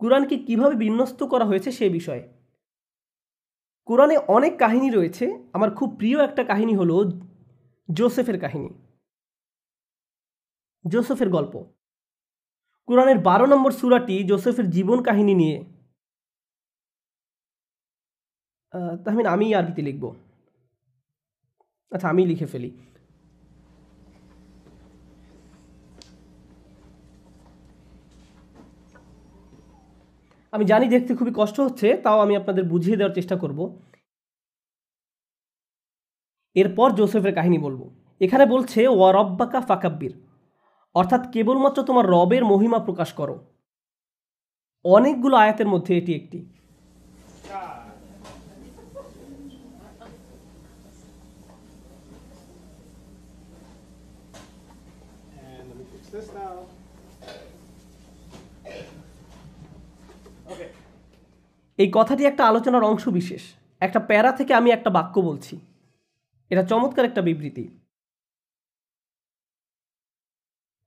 কোরআনকে কিভাবে বিন্যস্ত করা হয়েছে সে বিষয়ে। কোরআনে অনেক কাহিনী রয়েছে, আমার খুব প্রিয় একটা কাহিনী হলো জোসেফের কাহিনী, জোসেফের গল্প। কোরআনের 12 নম্বর সূরাটি জোসেফের জীবন কাহিনী নিয়ে। তাহমিন, আমি আরবিতে লিখব। আচ্ছা, আমি লিখে ফেলি। আমি জানি দেখতে খুবই কষ্ট হচ্ছে, তাও আমি আপনাদের বুঝিয়ে দেওয়ার চেষ্টা করব। এরপর জোসেফের কাহিনী বলবো। এখানে বলছে ওয়ারাব্বাকা ফাকাব্বির, অর্থাৎ কেবলমাত্র তোমার রবের মহিমা প্রকাশ করো। অনেকগুলো আয়াতের মধ্যে এটি একটি। This now. Okay. এই কথাটি একটা আলোচনার অংশ বিশেষ। একটা প্যারা থেকে আমি একটা বাক্য বলছি। এটা চমৎকার একটা বিবৃতি।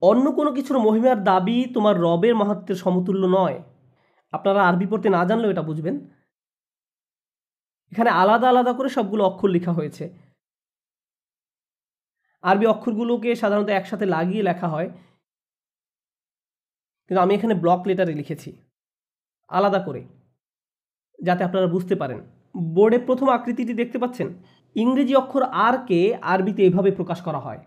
অন্য কোনো কিছুর মহিমার দাবি তোমার রবের মাহাত্ম্যের সমতুল্য নয়। আপনারা আরবি পড়তে না জানলেও এটা বুঝবেন। এখানে আলাদা আলাদা করে সবগুলো অক্ষর লেখা হয়েছে। আরবি অক্ষরগুলোকে সাধারণত একসাথে লাগিয়ে লেখা হয়, কিন্তু আমি এখানে ব্লক লেটারে লিখেছি আলাদা করে, যাতে আপনারা বুঝতে পারেন। বোর্ডে প্রথম আকৃতিটি দেখতে পাচ্ছেন। ইংরেজি অক্ষর আর কে আরবিতে এভাবে প্রকাশ করা হয়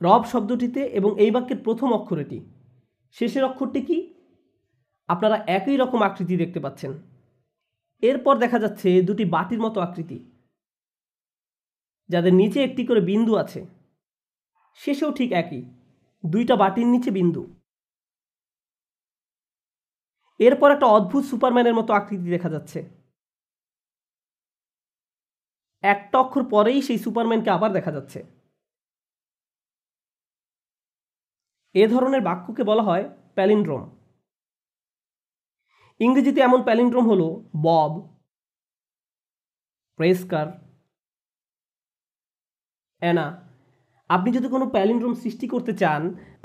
রব শব্দটিতে এবং এই বাক্যের প্রথম অক্ষর এটি। শেষের অক্ষরটি কি? আপনারা একই রকম আকৃতি দেখতে পাচ্ছেন। এরপর দেখা যাচ্ছে দুটি বাটির মতো আকৃতি, যাদের নিচে একটি করে বিন্দু আছে। শেষেও ঠিক একই, দুইটা বাটির নিচে বিন্দু। এরপর একটা অদ্ভুত সুপারম্যানের মতো আকৃতি দেখা যাচ্ছে। একটা অক্ষর পরেই সেই সুপারম্যানকে আবার দেখা যাচ্ছে। এ ধরনের বাক্যকে বলা হয় প্যালিন্ড্রোম। ইংরেজিতে এমন প্যালিন্ড্রোম হলো বব, প্রেসকার, অ্যানা। আপনি যদি কোনো প্যালিন্ড্রোম সৃষ্টি করতে চান,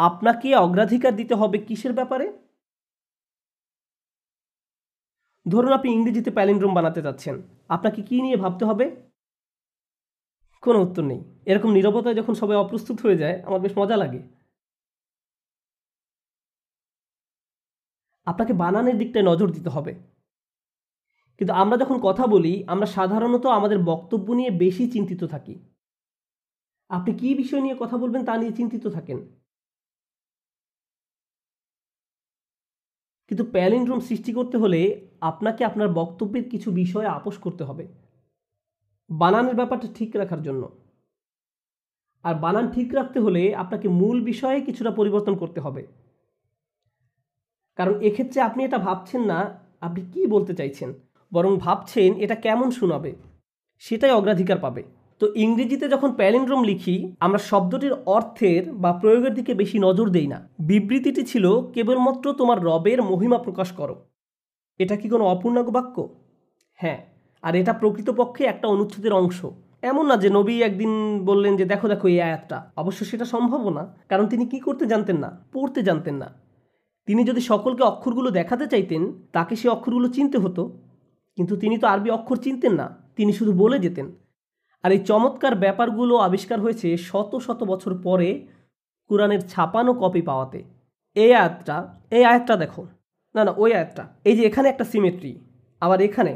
আপনাকে অগ্রাধিকার দিতে হবে কিসের ব্যাপারে? ধরুন আপনি ইংরেজিতে প্যালিন্ড্রোম বানাতে যাচ্ছেন, আপনাকে কি নিয়ে ভাবতে হবে? কোনো উত্তর নেই। এরকম নীরবতায় যখন সবাই অপ্রস্তুত হয়ে যায়, আমার বেশ মজা লাগে। আপনাকে বানানের দিকটায় নজর দিতে হবে। কিন্তু আমরা যখন কথা বলি, আমরা সাধারণত আমাদের বক্তব্য নিয়ে বেশি চিন্তিত থাকি। আপনি কি বিষয় নিয়ে কথা বলবেন তা নিয়ে চিন্তিত থাকেন। কিন্তু প্যালিন্ড্রোম সৃষ্টি করতে হলে আপনাকে আপনার বক্তব্যের কিছু বিষয়ে আপোস করতে হবে, বানানের ব্যাপারটা ঠিক রাখার জন্য। আর বানান ঠিক রাখতে হলে আপনাকে মূল বিষয়ে কিছুটা পরিবর্তন করতে হবে। কারণ এক্ষেত্রে আপনি এটা ভাবছেন না আপনি কি বলতে চাইছেন, বরং ভাবছেন এটা কেমন শোনাবে, সেটাই অগ্রাধিকার পাবে। তো ইংরেজিতে যখন প্যালিন্ড্রোম লিখি, আমরা শব্দটির অর্থের বা প্রয়োগের দিকে বেশি নজর দেই না। বিবৃতিটি ছিল কেবলমাত্র তোমার রবের মহিমা প্রকাশ করো। এটা কি কোনো অপূর্ণাঙ্গ বাক্য? হ্যাঁ, আর এটা প্রকৃতপক্ষে একটা অনুচ্ছেদের অংশ। এমন না যে নবী একদিন বললেন যে দেখো দেখো এই আয়াতটা। অবশ্য সেটা সম্ভবও না, কারণ তিনি কি করতে জানতেন না? পড়তে জানতেন না। তিনি যদি সকলকে অক্ষরগুলো দেখাতে চাইতেন, তাকে সে অক্ষরগুলো চিনতে হতো, কিন্তু তিনি তো আরবি অক্ষর চিনতেন না, তিনি শুধু বলে যেতেন। আর এই চমৎকার ব্যাপারগুলো আবিষ্কার হয়েছে শত শত বছর পরে কোরআনের ছাপানো কপি পাওয়াতে। এই আয়াতটা দেখো, না ওই আয়াতটা, এই যে এখানে একটা সিমেট্রি, আবার এখানে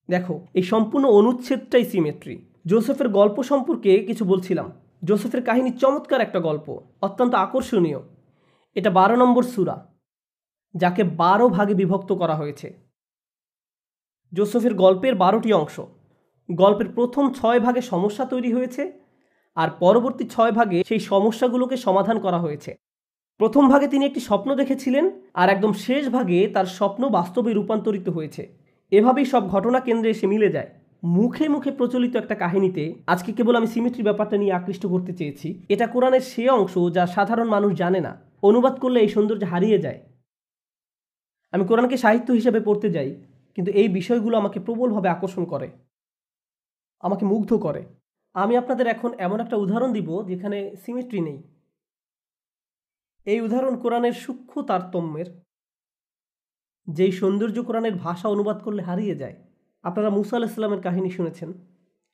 দেখো এই সম্পূর্ণ অনুচ্ছেদটাই সিমেট্রি। জোসেফের গল্প সম্পর্কে কিছু বলছিলাম। জোসেফের কাহিনী চমৎকার একটা গল্প, অত্যন্ত আকর্ষণীয়। এটা 12 নম্বর সূরা, যাকে 12 ভাগে বিভক্ত করা হয়েছে। জোসেফের গল্পের 12টি অংশ। গল্পের প্রথম 6 ভাগে সমস্যা তৈরি হয়েছে, আর পরবর্তী 6 ভাগে সেই সমস্যাগুলোকে সমাধান করা হয়েছে। প্রথম ভাগে তিনি একটি স্বপ্ন দেখেছিলেন, আর একদম শেষ ভাগে তার স্বপ্ন বাস্তবে রূপান্তরিত হয়েছে। এভাবেই সব ঘটনা কেন্দ্রে এসে মিলে যায়। মুখে মুখে প্রচলিত একটা কাহিনীতে আজকে কেবল আমি সিমেট্রি ব্যাপারটা নিয়ে আকৃষ্ট করতে চেয়েছি। এটা কোরআনের সে অংশ যা সাধারণ মানুষ জানে না। অনুবাদ করলে এই সৌন্দর্য হারিয়ে যায়। আমি কোরআনকে সাহিত্য হিসেবে পড়তে যাই, কিন্তু এই বিষয়গুলো আমাকে প্রবলভাবে আকর্ষণ করে, আমাকে মুগ্ধ করে। আমি আপনাদের এখন এমন একটা উদাহরণ দিব যেখানে সিমেট্রি নেই। এই উদাহরণ কোরআনের সূক্ষ্ম তারতম্যের, যেই সৌন্দর্য কোরআনের ভাষা অনুবাদ করলে হারিয়ে যায়। আপনারা মুসা আলাইহিস সালামের কাহিনী শুনেছেন।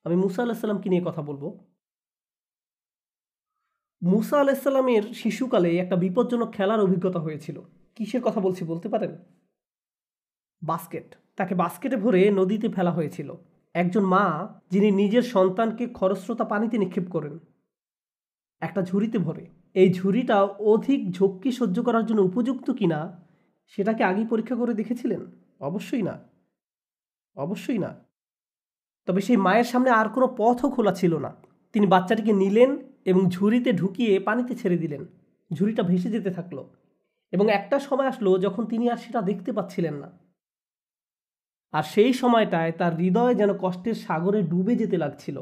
আমি মুসা আলাইহিস সালামকে নিয়ে কথা বলবো। মুসা আলাইহিস সালামের শিশুকালে একটা বিপজ্জনক খেলার অভিজ্ঞতা হয়েছিল। কিসের কথা বলছি বলতে পারেন? বাস্কেট। তাকে বাস্কেটে ভরে নদীতে ফেলা হয়েছিল। একজন মা যিনি নিজের সন্তানকে খরস্রোতা পানিতে নিক্ষেপ করেন, একটা ঝুড়িতে ভরে। এই ঝুড়িটা অধিক ঝক্কি সহ্য করার জন্য উপযুক্ত কিনা সেটাকে আগেই পরীক্ষা করে দেখেছিলেন? অবশ্যই না, অবশ্যই না। তবে সেই মায়ের সামনে আর কোনো পথও খোলা ছিল না। তিনি বাচ্চাটিকে নিলেন এবং ঝুড়িতে ঢুকিয়ে পানিতে ছেড়ে দিলেন। ঝুড়িটা ভেসে যেতে থাকলো, এবং একটা সময় আসলো যখন তিনি আর সেটা দেখতে পাচ্ছিলেন না। আর সেই সময়টায় তার হৃদয় যেন কষ্টের সাগরে ডুবে যেতে লাগছিল।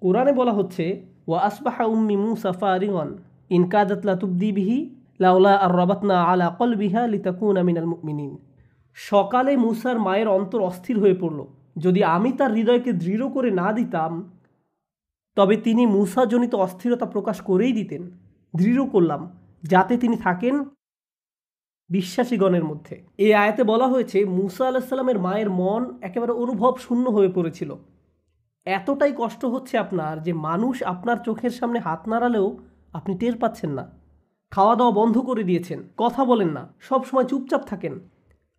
কোরআনে বলা হচ্ছে, ওয়া আসবাহা উম্মি মুসা ফারিগান ইন কাদাত লা তুবদি বিহি লাউলা আর রাবাতনা আলা কলবিহা লিতাকুনা মিনাল মুমিনিন। সকালে মুসার মায়ের অন্তর অস্থির হয়ে পড়ল, যদি আমি তার হৃদয়কে দৃঢ় করে না দিতাম তবে তিনি মুসাজনিত অস্থিরতা প্রকাশ করেই দিতেন। দৃঢ় করলাম যাতে তিনি থাকেন বিশ্বাসীগণের মধ্যে। এই আয়াতে বলা হয়েছে মুসা আলাইহিস সালামের মায়ের মন একেবারে অনুভব শূন্য হয়ে পড়েছিল। এতটাই কষ্ট হচ্ছে আপনার যে মানুষ আপনার চোখের সামনে হাত নাড়ালেও আপনি টের পাচ্ছেন না, খাওয়া দাওয়া বন্ধ করে দিয়েছেন, কথা বলেন না, সব সময় চুপচাপ থাকেন,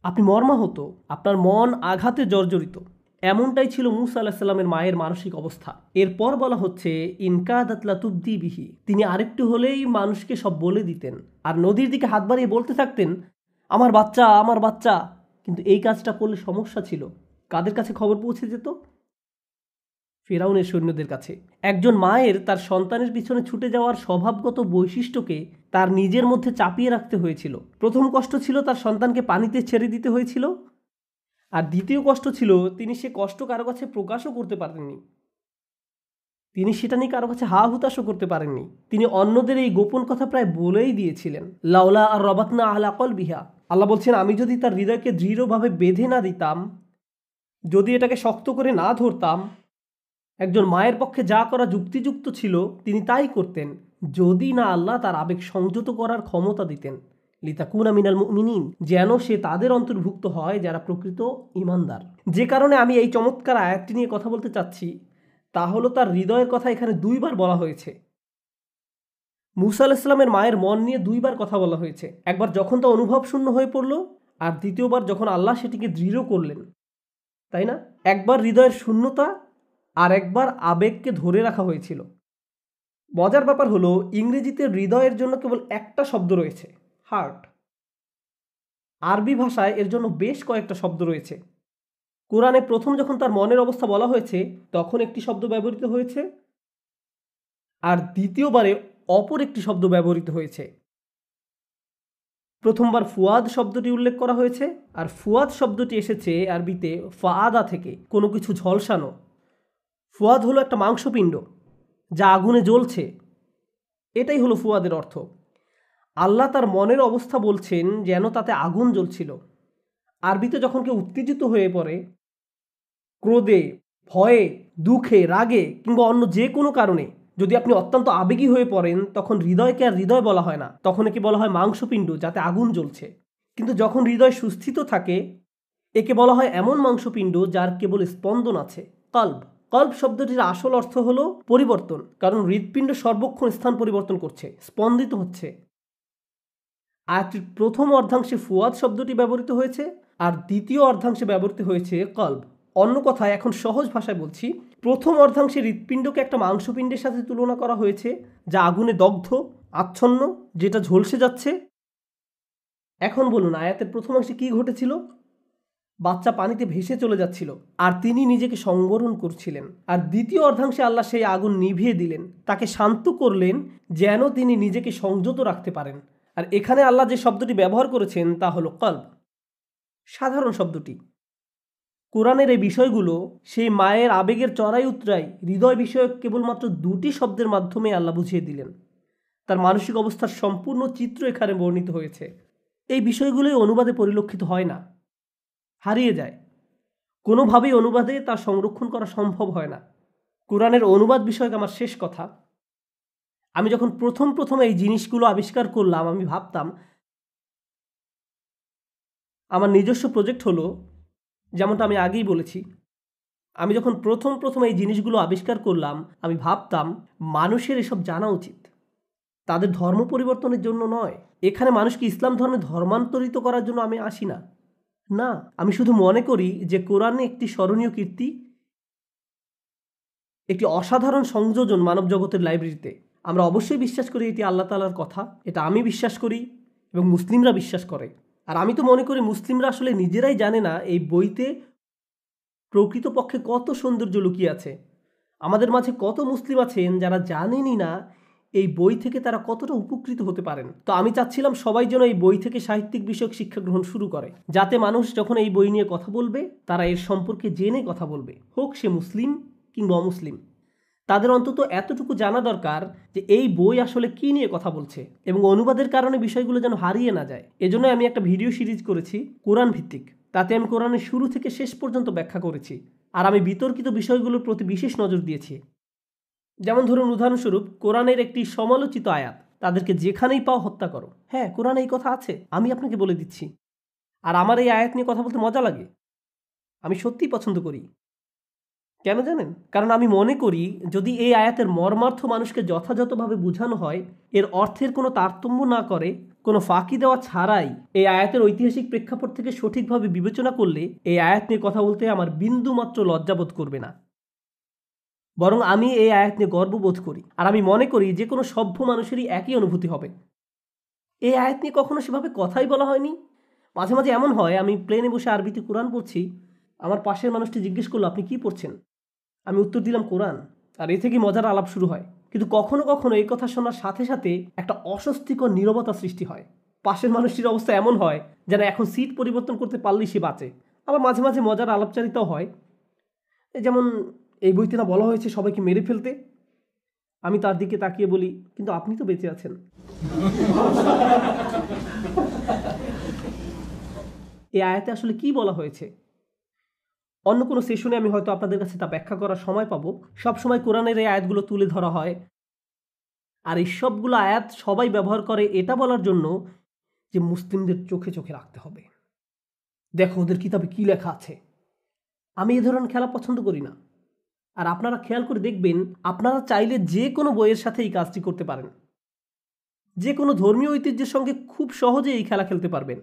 আপনি মর্মাহত, আপনার মন আঘাতে জর্জরিত। এমনটাই ছিল মুসা আলাইহিস সালামের মায়ের মানসিক অবস্থা। এরপর বলা হচ্ছে ইনকাদাত লা তুবদি বিহি, তিনি আরেকটু হলেই মানুষকে সব বলে দিতেন আর নদীর দিকে হাত বাড়িয়ে বলতে থাকতেন, আমার বাচ্চা, আমার বাচ্চা। কিন্তু এই কাজটা করলে সমস্যা ছিল। কাদের কাছে খবর পৌঁছে যেত? ফিরাউনের সৈন্যদের কাছে। একজন মায়ের তার সন্তানের পিছনে ছুটে যাওয়ার স্বভাবগত বৈশিষ্ট্যকে তার নিজের মধ্যে চাপিয়ে রাখতে হয়েছিল। প্রথম কষ্ট ছিল তার সন্তানকে পানিতে ছেড়ে দিতে হয়েছিল, আর দ্বিতীয় কষ্ট ছিল তিনি সে কষ্ট কারো কাছে প্রকাশও করতে পারেননি। তিনি সেটা নিয়ে কারো কাছে হা হুতাশও করতে পারেননি। তিনি অন্যদের এই গোপন কথা প্রায় বলেই দিয়েছিলেন, লাউলা আর রাবাতনা আলা কলবিহা। আল্লাহ বলছেন, আমি যদি তার হৃদয়কে দৃঢ়ভাবে বেঁধে না দিতাম, যদি এটাকে শক্ত করে না ধরতাম, একজন মায়ের পক্ষে যা করা যুক্তিযুক্ত ছিল তিনি তাই করতেন, যদি না আল্লাহ তার আবেগ সংযত করার ক্ষমতা দিতেন। লিতাকুনা মিনাল মুমিনিন, যেন সে তাদের অন্তর্ভুক্ত হয় যারা প্রকৃত ঈমানদার। যে কারণে আমি এই চমৎকার আয়াতটি নিয়ে কথা বলতে চাচ্ছি তা হলো তার হৃদয়ের কথা এখানে দুইবার বলা হয়েছে। মুসা আলাইহিস সালামের মায়ের মন নিয়ে দুইবার কথা বলা হয়েছে। একবার যখন তা অনুভব শূন্য হয়ে পড়ল, আর দ্বিতীয়বার যখন আল্লাহ সেটিকে দৃঢ় করলেন, তাই না? একবার হৃদয়ের শূন্যতা আর একবার আবেগকে ধরে রাখা হয়েছিল। মজার ব্যাপার হলো ইংরেজিতে হৃদয়ের জন্য কেবল একটা শব্দ রয়েছে, হার্ট। আরবি ভাষায় এর জন্য বেশ কয়েকটা শব্দ রয়েছে। কোরআনে প্রথম যখন তার মনের অবস্থা বলা হয়েছে তখন একটি শব্দ ব্যবহৃত হয়েছে, আর দ্বিতীয়বারে অপর একটি শব্দ ব্যবহৃত হয়েছে। প্রথমবার ফুয়াদ শব্দটি উল্লেখ করা হয়েছে, আর ফুয়াদ শব্দটি এসেছে আরবিতে ফাআদা থেকে, কোনো কিছু ঝলসানো। ফুয়াদ হলো একটা মাংসপিণ্ড যা আগুনে জ্বলছে, এটাই হলো ফুয়াদের অর্থ। আল্লাহ তার মনের অবস্থা বলছেন যেন তাতে আগুন জ্বলছিল। আরবিতে যখন কেউ উত্তেজিত হয়ে পড়ে, ক্রোধে, ভয়ে, দুঃখে, রাগে কিংবা অন্য যে কোনো কারণে যদি আপনি অত্যন্ত আবেগী হয়ে পড়েন, তখন হৃদয়কে আর হৃদয় বলা হয় না, তখন একে বলা হয় মাংসপিণ্ড যাতে আগুন জ্বলছে। কিন্তু যখন হৃদয় সুস্থিত থাকে, একে বলা হয় এমন মাংসপিণ্ড যার কেবল স্পন্দন আছে, কল্ব। কল্ব শব্দটির আসল অর্থ হলো পরিবর্তন, কারণ হৃৎপিণ্ড সর্বক্ষণ স্থান পরিবর্তন করছে, স্পন্দিত হচ্ছে। আয়াতটির প্রথম অর্ধাংশে ফুয়াদ শব্দটি ব্যবহৃত হয়েছে, আর দ্বিতীয় অর্ধাংশে ব্যবহৃত হয়েছে কল্ব। অন্য কথায়, এখন সহজ ভাষায় বলছি, প্রথম অর্ধাংশে হৃৎপিণ্ডকে একটা মাংসপিণ্ডের সাথে তুলনা করা হয়েছে যা আগুনে দগ্ধ, আচ্ছন্ন, যেটা ঝলসে যাচ্ছে। এখন বলুন, আয়াতের প্রথম অংশে কি ঘটেছিল? বাচ্চা পানিতে ভেসে চলে যাচ্ছিল আর তিনি নিজেকে সংবরণ করছিলেন। আর দ্বিতীয় অর্ধাংশে আল্লাহ সেই আগুন নিভিয়ে দিলেন, তাকে শান্ত করলেন যেন তিনি নিজেকে সংযত রাখতে পারেন। আর এখানে আল্লাহ যে শব্দটি ব্যবহার করেছেন তা হলো কল্ব, সাধারণ শব্দটি। কোরআনের এই বিষয়গুলো সেই মায়ের আবেগের চড়াই উতরাই হৃদয় বিষয়ক কেবলমাত্র দুটি শব্দের মাধ্যমে আল্লাহ বুঝিয়ে দিলেন। তার মানসিক অবস্থার সম্পূর্ণ চিত্র এখানে বর্ণিত হয়েছে। এই বিষয়গুলোই অনুবাদে পরিলক্ষিত হয় না, হারিয়ে যায়। কোনোভাবেই অনুবাদে তা সংরক্ষণ করা সম্ভব হয় না। কোরআনের অনুবাদ বিষয়ক আমার শেষ কথা, আমি যখন প্রথম এই জিনিসগুলো আবিষ্কার করলাম, আমি ভাবতাম আমার নিজস্ব প্রজেক্ট হলো, যেমনটা আমি আগেই বলেছি, আমি যখন প্রথম এই জিনিসগুলো আবিষ্কার করলাম, আমি ভাবতাম মানুষের এসব জানা উচিত, তাদের ধর্ম পরিবর্তনের জন্য নয়। এখানে মানুষকে ইসলাম ধর্মে ধর্মান্তরিত করার জন্য আমি আসি না, না, আমি শুধু মনে করি যে কোরআনে একটি স্মরণীয় কীর্তি, একটি অসাধারণ সংযোজন মানব জগতের লাইব্রেরিতে। আমরা অবশ্যই বিশ্বাস করি এটি আল্লাহ তাআলার কথা, এটা আমি বিশ্বাস করি এবং মুসলিমরা বিশ্বাস করে। আর আমি তো মনে করি মুসলিমরা আসলে নিজেরাই জানে না এই বইতে প্রকৃতপক্ষে কত সৌন্দর্য লুকিয়ে আছে। আমাদের মাঝে কত মুসলিম আছেন যারা জানেনই না এই বই থেকে তারা কতটা উপকৃত হতে পারেন। তো আমি চাচ্ছিলাম সবাই যেন এই বই থেকে সাহিত্যিক বিষয়ক শিক্ষা গ্রহণ শুরু করে, যাতে মানুষ যখন এই বই নিয়ে কথা বলবে তারা এর সম্পর্কে জেনে কথা বলবে, হোক সে মুসলিম কিংবা অমুসলিম। তাদের অন্তত এতটুকু জানা দরকার যে এই বই আসলে কি নিয়ে কথা বলছে এবং অনুবাদের কারণে বিষয়গুলো যেন হারিয়ে না যায়। এজন্য আমি একটা ভিডিও সিরিজ করেছি কোরআন ভিত্তিক। তাতে আমি কোরআনের শুরু থেকে শেষ পর্যন্ত ব্যাখ্যা করেছি, আর আমি বিতর্কিত বিষয়গুলোর প্রতি বিশেষ নজর দিয়েছি। যেমন ধরুন, উদাহরণস্বরূপ কোরআনের একটি সমালোচিত আয়াত, তাদেরকে যেখানেই পাও হত্যা করো। হ্যাঁ, কোরআনে এই কথা আছে, আমি আপনাকে বলে দিচ্ছি। আর আমার এই আয়াত নিয়ে কথা বলতে মজা লাগে, আমি সত্যিই পছন্দ করি। কেন জানেন? কারণ আমি মনে করি যদি এই আয়াতের মর্মার্থ মানুষকে যথাযথভাবে বোঝানো হয়, এর অর্থের কোনো তারতম্য না করে, কোনো ফাঁকি দেওয়া ছাড়াই এই আয়াতের ঐতিহাসিক প্রেক্ষাপট থেকে সঠিকভাবে বিবেচনা করলে এই আয়াত নিয়ে কথা বলতে আমার বিন্দুমাত্র লজ্জাবোধ করবে না। বরং আমি এই আয়াত নিয়ে গর্ববোধ করি, আর আমি মনে করি যে কোনো সভ্য মানুষেরই একই অনুভূতি হবে। এই আয়াত নিয়ে কখনো সেভাবে কথাই বলা হয়নি। মাঝে মাঝে এমন হয়, আমি প্লেনে বসে আরবিতে কোরআন পড়ছি, আমার পাশের মানুষটি জিজ্ঞেস করলো আপনি কি পড়ছেন, আমি উত্তর দিলাম কোরআন, আর এ থেকে মজার আলাপ শুরু হয়। কিন্তু কখনো কখনো এই কথা শোনার সাথে সাথে একটা অস্বস্তিকর নীরবতা সৃষ্টি হয়। পাশের মানুষটির অবস্থা এমন হয় যেন এখন সিট পরিবর্তন করতে পারলেই সে বাঁচে। আবার মাঝে মাঝে মজার আলাপচারিতাও হয়, যেমন এই বইতে না বলা হয়েছে সবাইকে মেরে ফেলতে। আমি তার দিকে তাকিয়ে বলি কিন্তু আপনি তো বেঁচে আছেন। এই আয়াতে আসলে কি বলা হয়েছে? অন্য কোনো সেশনে আমি হয়তো আপনাদের কাছে তা ব্যাখ্যা করার সময় পাবো। সবসময় কোরআনের এই আয়াতগুলো তুলে ধরা হয়, আর এই সবগুলো আয়াত সবাই ব্যবহার করে এটা বলার জন্য যে মুসলিমদের চোখে চোখে রাখতে হবে, দেখো ওদের কিতাবে কি লেখা আছে। আমি এ ধরনের খেলা পছন্দ করি না। আর আপনারা খেয়াল করে দেখবেন, আপনারা চাইলে যে কোনো বইয়ের সাথে এই কাজটি করতে পারেন। যে কোনো ধর্মীয় ঐতিহ্যের সঙ্গে খুব সহজে এই খেলা খেলতে পারবেন।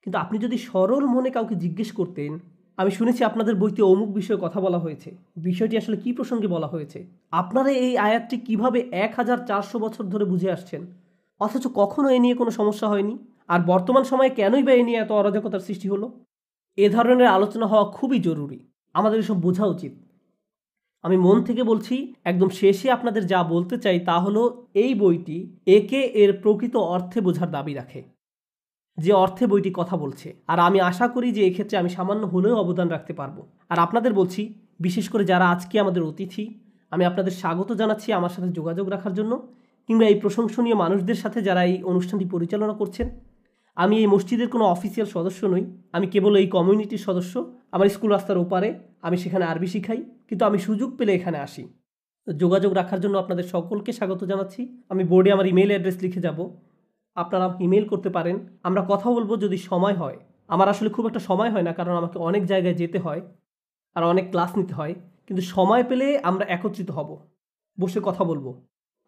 কিন্তু আপনি যদি সরল মনে কাউকে জিজ্ঞেস করতেন, আমি শুনেছি আপনাদের বইতে অমুক বিষয়ে কথা বলা হয়েছে, বিষয়টি আসলে কি প্রসঙ্গে বলা হয়েছে, আপনারা এই আয়াতটি কিভাবে 1400 বছর ধরে বুঝে আসছেন, অথচ কখনো এ নিয়ে কোনো সমস্যা হয়নি, আর বর্তমান সময়ে কেনই বা এ নিয়ে এত অরাজকতার সৃষ্টি হলো? এ ধরনের আলোচনা হওয়া খুবই জরুরি, আমাদের এসব বোঝা উচিত। আমি মন থেকে বলছি, একদম শেষে আপনাদের যা বলতে চাই তা হলো, এই বইটি একে এর প্রকৃত অর্থে বোঝার দাবি রাখে, যে অর্থে বইটি কথা বলছে। আর আমি আশা করি যে এক্ষেত্রে আমি সামান্য হলেও অবদান রাখতে পারবো। আর আপনাদের বলছি, বিশেষ করে যারা আজকে আমাদের অতিথি, আমি আপনাদের স্বাগত জানাচ্ছি আমার সাথে যোগাযোগ রাখার জন্য, কিংবা এই প্রশংসনীয় মানুষদের সাথে যারা এই অনুষ্ঠানটি পরিচালনা করছেন। আমি এই মসজিদের কোনো অফিসিয়াল সদস্য নই, আমি কেবল এই কমিউনিটির সদস্য। আমার স্কুল রাস্তার ওপারে, আমি সেখানে আরবি শিখাই, কিন্তু আমি সুযোগ পেলে এখানে আসি। যোগাযোগ রাখার জন্য আপনাদের সকলকে স্বাগত জানাচ্ছি। আমি বোর্ডে আমার ইমেল অ্যাড্রেস লিখে যাব, আপনারা ইমেল করতে পারেন, আমরা কথা বলবো যদি সময় হয়। আমার আসলে খুব একটা সময় হয় না, কারণ আমাকে অনেক জায়গায় যেতে হয় আর অনেক ক্লাস নিতে হয়, কিন্তু সময় পেলে আমরা একত্রিত হব, বসে কথা বলবো।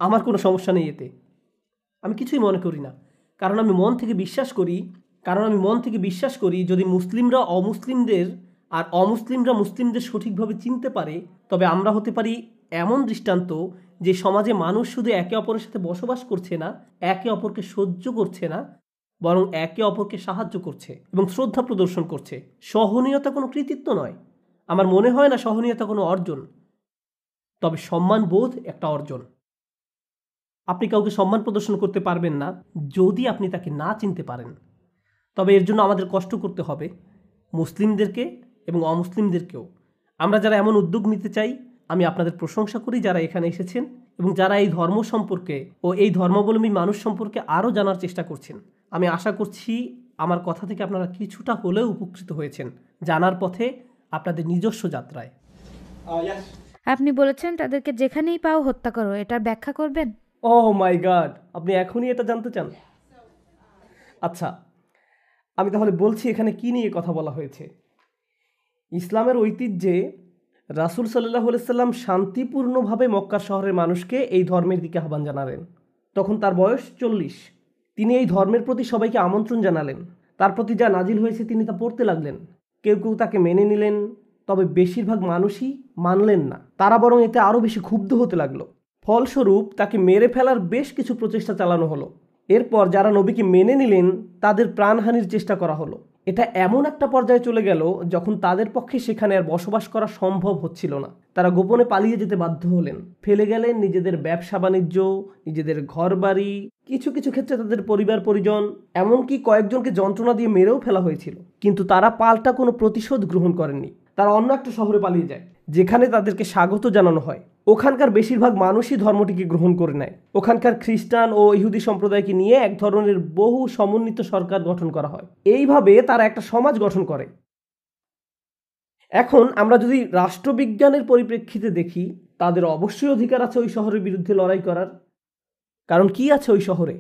আমার কোনো সমস্যা নেই এতে, আমি কিছুই মনে করি না। কারণ আমি মন থেকে বিশ্বাস করি যদি মুসলিমরা অমুসলিমদের আর অমুসলিমরা মুসলিমদের সঠিকভাবে চিনতে পারে, তবে আমরা হতে পারি এমন দৃষ্টান্ত যে সমাজে মানুষ শুধু একে অপরের সাথে বসবাস করছে না, একে অপরকে সহ্য করছে না, বরং একে অপরকে সাহায্য করছে এবং শ্রদ্ধা প্রদর্শন করছে। সহনীয়তা কোনো কৃতিত্ব নয়, আমার মনে হয় না সহনীয়তা কোনো অর্জন, তবে সম্মানবোধ একটা অর্জন। আপনি কাউকে সম্মান প্রদর্শন করতে পারবেন না যদি আপনি তাকে না চিনতে পারেন। তবে এর জন্য আমাদের কষ্ট করতে হবে, মুসলিমদেরকে এবং অমুসলিমদেরকেও। আমরা যারা এমন উদ্যোগ নিতে চাই, আমি আপনাদের প্রশংসা করি যারা এখানে এসেছেন এবং যারা এই ধর্ম সম্পর্কে ও এই ধর্মাবলম্বী মানুষ সম্পর্কে আরও জানার চেষ্টা করছেন। আমি আশা করছি আমার কথা থেকে আপনারা কিছুটা হলেও উপকৃত হয়েছেন জানার পথে আপনাদের নিজস্ব যাত্রায়। আপনি বলেছেন তাদেরকে যেখানেই পাও হত্যা করো, এটার ব্যাখ্যা করবেন? ওহ মাই গড, আপনি এখনই এটা জানতে চান? আচ্ছা, আমি তাহলে বলছি এখানে কি নিয়ে কথা বলা হয়েছে। ইসলামের ঐতিহ্যে রাসূল সাল্লাল্লাহু আলাইহি সাল্লাম শান্তিপূর্ণভাবে মক্কা শহরের মানুষকে এই ধর্মের দিকে আহ্বান জানালেন। তখন তার বয়স 40। তিনি এই ধর্মের প্রতি সবাইকে আমন্ত্রণ জানালেন, তার প্রতি যা নাজিল হয়েছে তিনি তা পড়তে লাগলেন। কেউ কেউ তাকে মেনে নিলেন, তবে বেশিরভাগ মানুষই মানলেন না, তারা বরং এতে আরও বেশি ক্ষুব্ধ হতে লাগলো। ফলস্বরূপ তাকে মেরে ফেলার বেশ কিছু প্রচেষ্টা চালানো হলো। এরপর যারা নবীকে মেনে নিলেন তাদের প্রাণহানির চেষ্টা করা হলো। এটা এমন একটা পর্যায়ে চলে গেল যখন তাদের পক্ষে সেখানে আর বসবাস করা সম্ভব হচ্ছিল না। তারা গোপনে পালিয়ে যেতে বাধ্য হলেন, ফেলে গেলেন নিজেদের ব্যবসা বাণিজ্য, নিজেদের ঘরবাড়ি, কিছু কিছু ক্ষেত্রে তাদের পরিবার পরিজন, এমনকি কয়েকজনকে যন্ত্রণা দিয়ে মেরেও ফেলা হয়েছিল। কিন্তু তারা পাল্টা কোনো প্রতিশোধ গ্রহণ করেননি। তারা অন্য একটা শহরে পালিয়ে যায়, যেখানে তাদেরকে স্বাগত জানানো হয়। ওখানকার বেশিরভাগ মানুষই ধর্মটিকে গ্রহণ করে নেয়। ওখানকার খ্রিস্টান ও ইহুদি সম্প্রদায়কে নিয়ে এক ধরনের বহু সমন্বিত সরকার গঠন করা হয়। এইভাবে তারা একটা সমাজ গঠন করে। এখন আমরা যদি রাষ্ট্রবিজ্ঞানের পরিপ্রেক্ষিতে দেখি, তাদের অবশ্যই অধিকার আছে ওই শহরের বিরুদ্ধে লড়াই করার। কারণ কি আছে ওই শহরে?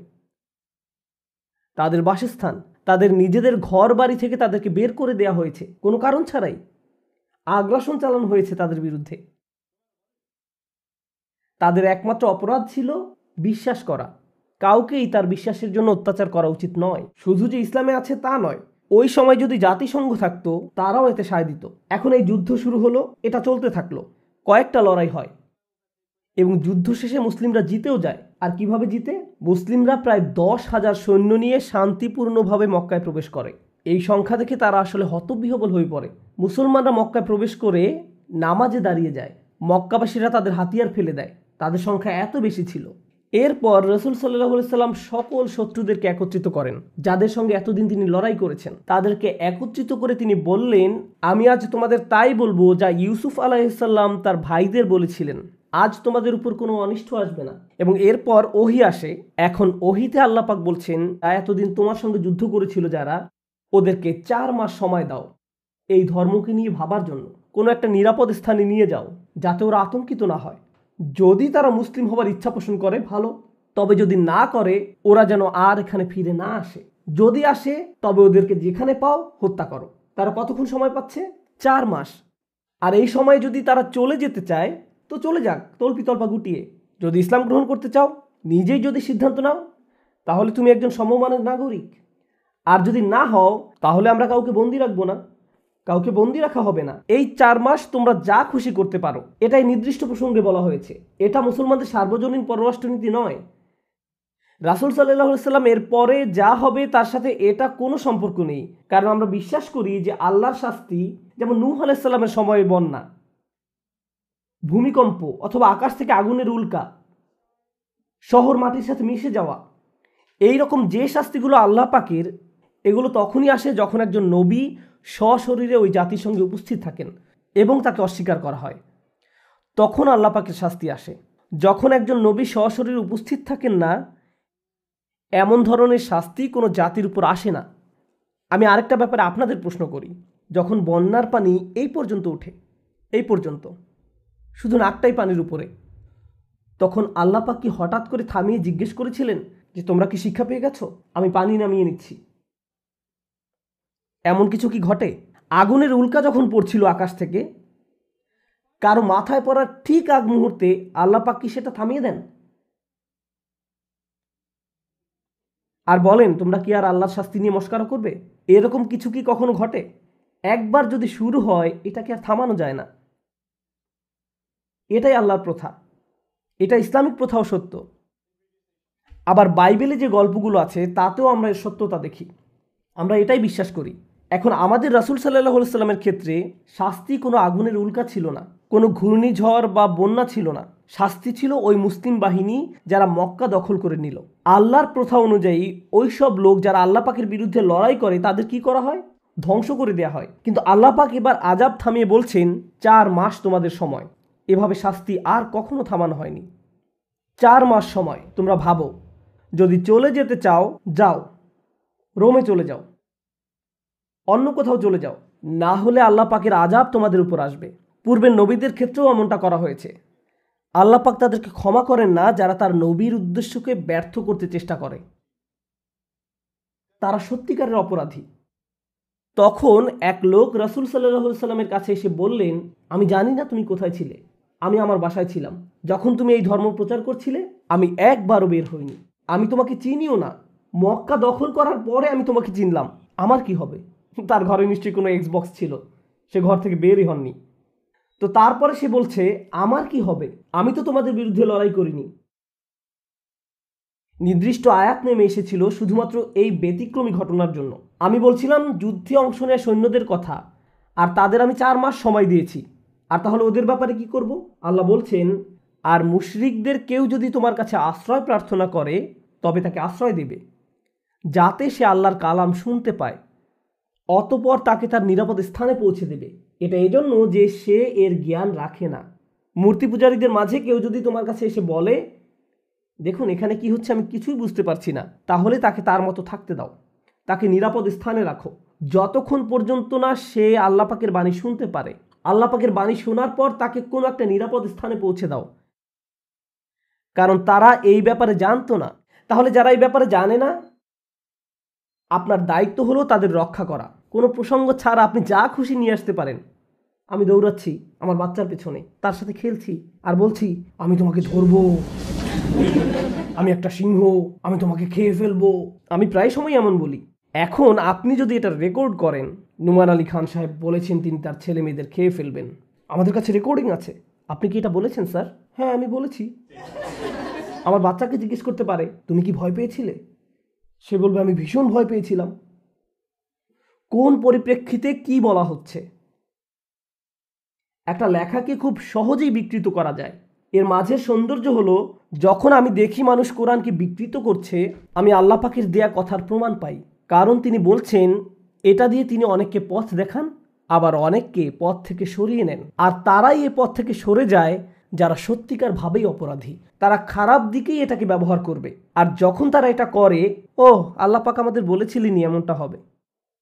তাদের বাসস্থান, তাদের নিজেদের ঘর বাড়ি থেকে তাদেরকে বের করে দেয়া হয়েছে কোনো কারণ ছাড়াই। আগ্রাসন চালানো হয়েছে তাদের বিরুদ্ধে। তাদের একমাত্র অপরাধ ছিল বিশ্বাস করা। কাউকেই তার বিশ্বাসের জন্য অত্যাচার করা উচিত নয়। শুধু যে ইসলামে আছে তা নয়, ওই সময় যদি জাতিসংঘ থাকতো তারাও এতে সায় দিত। এখন এই যুদ্ধ শুরু হলো, এটা চলতে থাকলো, কয়েকটা লড়াই হয় এবং যুদ্ধ শেষে মুসলিমরা জিতেও যায়। আর কিভাবে জিতে? মুসলিমরা প্রায় 10,000 সৈন্য নিয়ে শান্তিপূর্ণভাবে মক্কায় প্রবেশ করে। এই সংখ্যা দেখে তারা আসলে হতবিহ্বল হয়ে পড়ে। মুসলমানরা মক্কায় প্রবেশ করে নামাজে দাঁড়িয়ে যায়। মক্কাবাসীরা তাদের হাতিয়ার ফেলে দেয়, তাদের সংখ্যা এত বেশি ছিল। এরপর রাসূল সাল্লাল্লাহু আলাইহি সাল্লাম সকল শত্রুদেরকে একত্রিত করেন, যাদের সঙ্গে এতদিন তিনি লড়াই করেছেন। তাদেরকে একত্রিত করে তিনি বললেন, আমি আজ তোমাদের তাই বলবো যা ইউসুফ আলাইহিস সালাম তার ভাইদের বলেছিলেন, আজ তোমাদের উপর কোনো অনিষ্ট আসবে না। এবং এরপর ওহী আসে। এখন ওহীতে আল্লাহ পাক বলছেন, এতদিন তোমার সঙ্গে যুদ্ধ করেছিল যারা, ওদেরকে 4 মাস সময় দাও এই ধর্মকে নিয়ে ভাবার জন্য। কোনো একটা নিরাপদ স্থানে নিয়ে যাও যাতে ওরা আতঙ্কিত না হয়। যদি তারা মুসলিম হবার ইচ্ছা পোষণ করে ভালো, তবে যদি না করে ওরা যেন আর এখানে ফিরে না আসে। যদি আসে তবে ওদেরকে যেখানে পাও হত্যা করো। তারা কতক্ষণ সময় পাচ্ছে? 4 মাস। আর এই সময় যদি তারা চলে যেতে চায় তো চলে যাক তল্পিতল্পা গুটিয়ে। যদি ইসলাম গ্রহণ করতে চাও, নিজেই যদি সিদ্ধান্ত নাও, তাহলে তুমি একজন সমমানের নাগরিক। আর যদি না হও তাহলে আমরা কাউকে বন্দি রাখবো না, কাউকে বন্দি রাখা হবে না। এই 4 মাস তোমরা যা খুশি করতে পারো, এটাই নির্দিষ্ট প্রসঙ্গে বলা হয়েছে। এটা মুসলমানদের সার্বজনীন পররাষ্ট্রনীতি নয়। রাসূল সাল্লাল্লাহু আলাইহি সাল্লাম এর পরে যা হবে তার সাথে এটা কোনো সম্পর্ক নেই। কারণ আমরা বিশ্বাস করি যে আল্লাহর শাস্তি, যেমন নূহ আলাইহিস সালামের সময়ে বন্যা, ভূমিকম্প অথবা আকাশ থেকে আগুনের উল্কা, শহর মাটির সাথে মিশে যাওয়া, এই রকম যে শাস্তিগুলো আল্লাহ পাকের, এগুলো তখনই আসে যখন একজন নবী সশরীরে ওই জাতির সঙ্গে উপস্থিত থাকেন এবং তাকে অস্বীকার করা হয়। তখন আল্লাহ পাকের শাস্তি আসে। যখন একজন নবী সশরীরে উপস্থিত থাকেন না, এমন ধরনের শাস্তি কোনো জাতির উপর আসে না। আমি আরেকটা ব্যাপারে আপনাদের প্রশ্ন করি, যখন বন্যার পানি এই পর্যন্ত ওঠে, এই পর্যন্ত শুধু নাকটাই পানির উপরে, তখন আল্লাহ পাক কি হঠাৎ করে থামিয়ে জিজ্ঞেস করেছিলেন যে তোমরা কি শিক্ষা পেয়ে গেছো, আমি পানি নামিয়ে নিচ্ছি? এমন কিছু কি ঘটে? আগুনের উল্কা যখন পড়ছিল আকাশ থেকে, কারো মাথায় পড়ার ঠিক আগ মুহূর্তে আল্লাহ পাক কি সেটা থামিয়ে দেন? আর বলেন তোমরা কি আর আল্লাহর শাস্তি নিয়ে মস্করা করবে? এরকম কিছু কি কখনো ঘটে? একবার যদি শুরু হয় এটাকে আর থামানো যায় না। এটাই আল্লাহর প্রথা, এটা ইসলামিক প্রথাও সত্য। আবার বাইবেলে যে গল্পগুলো আছে তাতেও আমরা এর সত্যতা দেখি। আমরা এটাই বিশ্বাস করি। এখন আমাদের রাসূল সাল্লাল্লাহু আলাইহি সাল্লামের ক্ষেত্রে শাস্তি কোনো আগুনের উল্কা ছিল না, কোনো ঘূর্ণিঝড় বা বন্যা ছিল না। শাস্তি ছিল ওই মুসলিম বাহিনী যারা মক্কা দখল করে নিল। আল্লাহর প্রথা অনুযায়ী ওই সব লোক যারা আল্লাহ পাকের বিরুদ্ধে লড়াই করে তাদের কি করা হয়? ধ্বংস করে দেওয়া হয়। কিন্তু আল্লাহ পাক এবার আযাব থামিয়ে বলছেন 4 মাস তোমাদের সময়। এভাবে শাস্তি আর কখনো থামানো হয়নি। 4 মাস সময়। তোমরা ভাবো, যদি চলে যেতে চাও যাও, রোমে চলে যাও, অন্য কোথাও চলে যাও, না হলে আল্লাহ পাকের আযাব তোমাদের উপর আসবে। পূর্বের নবীদের ক্ষেত্রেও এমনটা করা হয়েছে। আল্লাহ পাক তাদেরকে ক্ষমা করেন না যারা তার নবীর উদ্দেশ্যকে ব্যর্থ করতে চেষ্টা করে। তারা সত্যিকারের অপরাধী। তখন এক লোক রাসূল সাল্লাল্লাহু আলাইহি সাল্লামের কাছে এসে বললেন, আমি জানি না তুমি কোথায় ছিলে, আমি আমার বাসায় ছিলাম। যখন তুমি এই ধর্ম প্রচার করছিলে আমি একবারও বের হইনি, আমি তোমাকে চিনিও না। মক্কা দখল করার পরে আমি তোমাকে চিনলাম, আমার কি হবে? তার ঘরে নিশ্চয়ই কোনো এক্সবক্স ছিল, সে ঘর থেকে বেরই হননি। তো তারপরে সে বলছে, আমার কি হবে, আমি তো তোমাদের বিরুদ্ধে লড়াই করিনি। নির্দিষ্ট আয়াত নেমে এসেছিল শুধুমাত্র এই ব্যতিক্রমী ঘটনার জন্য। আমি বলছিলাম যুদ্ধে অংশ নেওয়া সৈন্যদের কথা, আর তাদের আমি 4 মাস সময় দিয়েছি। আর তাহলে ওদের ব্যাপারে কি করব? আল্লাহ বলছেন, আর মুশরিকদের কেউ যদি তোমার কাছে আশ্রয় প্রার্থনা করে তবে তাকে আশ্রয় দেবে, যাতে সে আল্লাহর কালাম শুনতে পায়, অতঃপর তাকে তার নিরাপদ স্থানে পৌঁছে দেবে। এটা এজন্য যে সে এর জ্ঞান রাখে না। মূর্তি পূজারীদের মাঝে কেউ যদি তোমার কাছে এসে বলে, দেখুন এখানে কি হচ্ছে আমি কিছুই বুঝতে পারছি না, তাহলে তাকে তার মতো থাকতে দাও, তাকে নিরাপদ স্থানে রাখো, যতক্ষণ পর্যন্ত না সে আল্লাহ পাকের বাণী শুনতে পারে। আল্লাহ পাকের বাণী শোনার পর তাকে কোনো একটা নিরাপদ স্থানে পৌঁছে দাও, কারণ তারা এই ব্যাপারে জানতো না। তাহলে যারা এই ব্যাপারে জানে না, আপনার দায়িত্ব হলো তাদের রক্ষা করা। কোনো প্রসঙ্গ ছাড়া আপনি যা খুশি নিয়ে আসতে পারেন। আমি দৌড়াচ্ছি আমার বাচ্চার পেছনে, তার সাথে খেলছি আর বলছি আমি তোমাকে ধরবো, আমি একটা সিংহ, আমি তোমাকে খেয়ে ফেলবো। আমি প্রায় সময় এমন বলি। এখন আপনি যদি এটা রেকর্ড করেন, নুমান আলী খান সাহেব বলেছেন তিনি তার ছেলে মেয়েদের খেয়ে ফেলবেন, আমাদের কাছে রেকর্ডিং আছে, আপনি কি এটা বলেছেন স্যার? হ্যাঁ আমি বলেছি। আমার বাচ্চাকে জিজ্ঞেস করতে পারে তুমি কি ভয় পেয়েছিলে, সে বলবে আমি ভীষণ ভয় পেয়েছিলাম। কোন পরিপ্রেক্ষিতে কি বলা হচ্ছে? একটা লেখাকে খুব সহজেই বিকৃত করা যায়। এর মাঝের সৌন্দর্য হলো যখন আমি দেখি মানুষ কোরআনকে বিকৃত করছে, আমি আল্লাহ পাকের দেয়া কথার প্রমাণ পাই। কারণ তিনি বলছেন এটা দিয়ে তিনি অনেককে পথ দেখান, আবার অনেককে পথ থেকে সরিয়ে নেন। আর তারাই এ পথ থেকে সরে যায় যারা সত্যিকার ভাবেই অপরাধী। তারা খারাপ দিকেই এটাকে ব্যবহার করবে। আর যখন তারা এটা করে, ও আল্লাহ পাক আমাদের বলেছিলেন এমনটা হবে।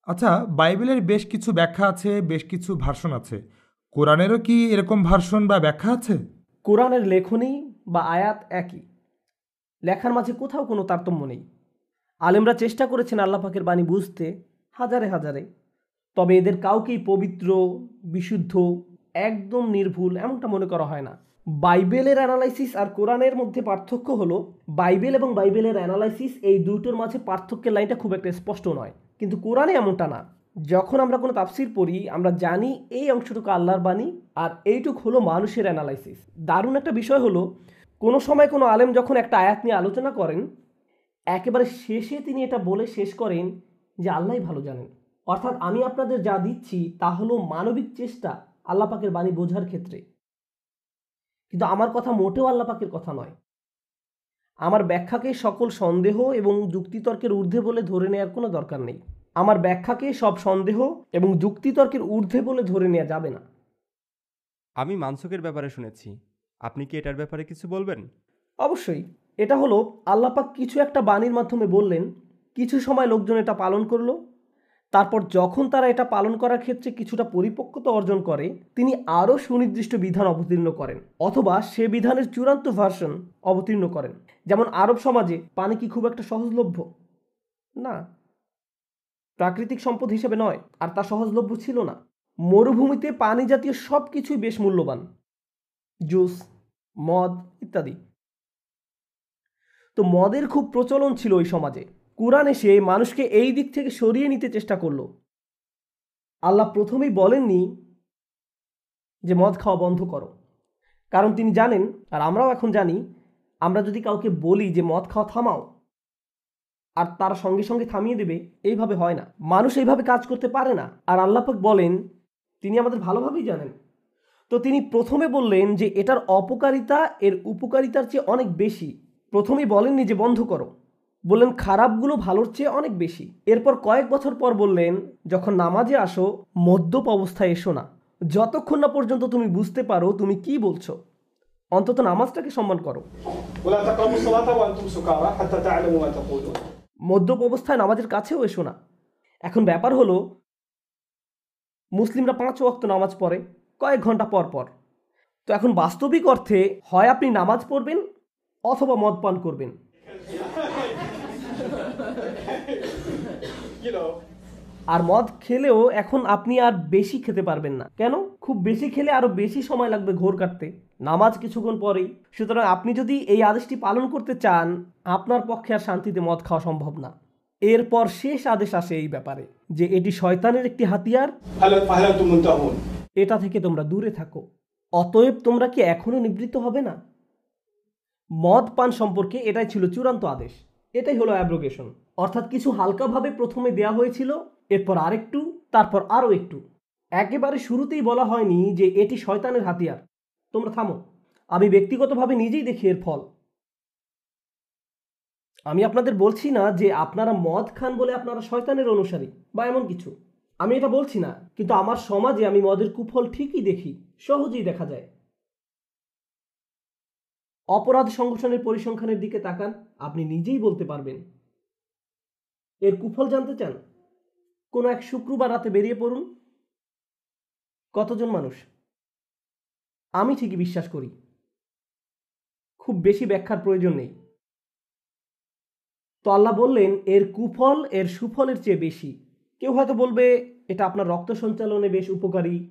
আচ্ছা, বাইবেলের বেশ কিছু ব্যাখ্যা আছে, বেশ কিছু ভার্সন আছে। কোরআনেরও কি এরকম ভার্সন বা ব্যাখ্যা আছে? কোরআনের লেখনী বা আয়াত একই, লেখার মাঝে কোথাও কোনো তারতম্য নেই। আলেমরা চেষ্টা করেছেন আল্লাহ পাকের বাণী বুঝতে হাজারে হাজারে, তবে এদের কাউকেই পবিত্র, বিশুদ্ধ, একদম নির্ভুল এমনটা মনে করা হয় না। বাইবেলের অ্যানালাইসিস আর কোরআনের মধ্যে পার্থক্য হলো বাইবেল এবং বাইবেলের অ্যানালাইসিস, এই দুটোর মাঝে পার্থক্যের লাইনটা খুব একটা স্পষ্ট নয়, কিন্তু কোরআনে এমনটা না। যখন আমরা কোনো তাফসির পড়ি আমরা জানি এই অংশটুকু আল্লাহর বাণী আর এইটুক হলো মানুষের অ্যানালাইসিস। দারুণ একটা বিষয় হলো কোনো সময় কোনো আলেম যখন একটা আয়াত নিয়ে আলোচনা করেন, একেবারে শেষে তিনি এটা বলে শেষ করেন যে আল্লাহই ভালো জানেন। অর্থাৎ আমি আপনাদের যা দিচ্ছি তা হলো মানবিক চেষ্টা আল্লাহ পাকের বাণী বোঝার ক্ষেত্রে, কিন্তু আমার কথা মোটেও আল্লাহ পাকের কথা নয়। আমার ব্যাখ্যাকে সকল সন্দেহ এবং যুক্তিতর্কের ঊর্ধ্বে বলে ধরে নেওয়ার কোনো দরকার নেই। আমার ব্যাখ্যাকে সব সন্দেহ এবং যুক্তিতর্কের ঊর্ধ্বে বলে ধরে নেওয়া যাবে না। আমি মানসুকের ব্যাপারে শুনেছি, আপনি কি এটার ব্যাপারে কিছু বলবেন? অবশ্যই। এটা হলো আল্লাহ পাক কিছু একটা বাণীর মাধ্যমে বললেন, কিছু সময় লোকজন এটা পালন করলো, তারপর যখন তারা এটা পালন করার ক্ষেত্রে কিছুটা পরিপক্কতা অর্জন করে, তিনি আরও সুনির্দিষ্ট বিধান অবতীর্ণ করেন, অথবা সে বিধানের চূড়ান্ত ভার্সন অবতীর্ণ করেন। যেমন আরব সমাজে পানি কি খুব একটা সহজলভ্য? না, প্রাকৃতিক সম্পদ হিসেবে নয়, আর তা সহজলভ্য ছিল না। মরুভূমিতে পানি জাতীয় সব কিছুই বেশ মূল্যবান, জুস, মদ ইত্যাদি। তো মদের খুব প্রচলন ছিল ওই সমাজে। কুরআন এসে মানুষকে এই দিক থেকে সরিয়ে নিতে চেষ্টা করলো। আল্লাহ প্রথমেই বলেননি যে মদ খাওয়া বন্ধ করো, কারণ তিনি জানেন, আর আমরাও এখন জানি, আমরা যদি কাউকে বলি যে মদ খাওয়া থামাও আর তার সঙ্গে সঙ্গে থামিয়ে দেবে, এইভাবে হয় না। মানুষ এইভাবে কাজ করতে পারে না। আর আল্লাহ পাক বলেন তিনি আমাদের ভালোভাবেই জানেন। তো তিনি প্রথমে বললেন যে এটার অপকারিতা এর উপকারিতার চেয়ে অনেক বেশি। প্রথমেই বলেননি যে বন্ধ করো, বললেন খারাপগুলো ভালোর চেয়ে অনেক বেশি। এরপর কয়েক বছর পর বললেন যখন নামাজে আসো মদ্যপ অবস্থায় এসো না, যতক্ষণ না পর্যন্ত তুমি বুঝতে পারো তুমি কি বলছো, অন্তত নামাজটাকে সম্মান করো। ولا تقربوا الصلاة وأنتم سكارى حتى تعلموا ما تقولون। মদ্যপ অবস্থায় নামাজের কাছেও এসো না। এখন ব্যাপার হলো মুসলিমরা 5 ওয়াক্ত নামাজ পড়ে কয়েক ঘন্টা পর পর। তো এখন বাস্তবিক অর্থে হয় আপনি নামাজ পড়বেন অথবা মদ পান করবেন। আর মদ খেলেও এখন আপনি আর বেশি খেতে পারবেন না। কেন? খুব বেশি খেলে আরো বেশি সময় লাগবে ঘোর কাটতে, নামাজ কিছুক্ষণ পরেই। সুতরাং আপনি যদি এই আদেশটি পালন করতে চান, আপনার পক্ষে আর শান্তিতে মদ খাওয়া সম্ভব না। এরপর শেষ আদেশ আসে এই ব্যাপারে যে এটি শয়তানের একটি হাতিয়ার, هل أنتم منتهون؟ এটা থেকে তোমরা দূরে থাকো। অতএব তোমরা কি এখনো নিবৃত্ত হবে না? মদ পান সম্পর্কে এটাই ছিল চূড়ান্ত আদেশ। এটাই হলো অ্যাব্রোগেশন, অর্থাৎ কিছু হালকাভাবে প্রথমে দেয়া হয়েছিল, এরপর আরেকটু, তারপর আরও একটু। একেবারে শুরুতেই বলা হয়নি যে এটি শয়তানের হাতিয়ার, তোমরা থামো। আমি ব্যক্তিগতভাবে নিজেই দেখি এর ফল। আমি আপনাদের বলছি না যে আপনারা মদ খান বলে আপনারা শয়তানের অনুসারী বা এমন কিছু, আমি এটা বলছি না। কিন্তু আমার সমাজে আমি মদের কুফল ঠিকই দেখি, সহজেই দেখা যায়। অপরাধ সংগঠনের পরিসংখ্যানের দিকে তাকান, আপনি নিজেই বলতে পারবেন। এর কুফল জানতে চান? কোনো এক শুক্রবার রাতে বেরিয়ে পড়ুন। কতজন মানুষ? আমি ঠিকই বিশ্বাস করি খুব বেশি ব্যাখ্যার প্রয়োজন নেই। তো আল্লাহ বললেন এর কুফল এর সুফলের চেয়ে বেশি। কেউ হয়তো বলবে এটা আপনার রক্ত সঞ্চালনে বেশ উপকারী,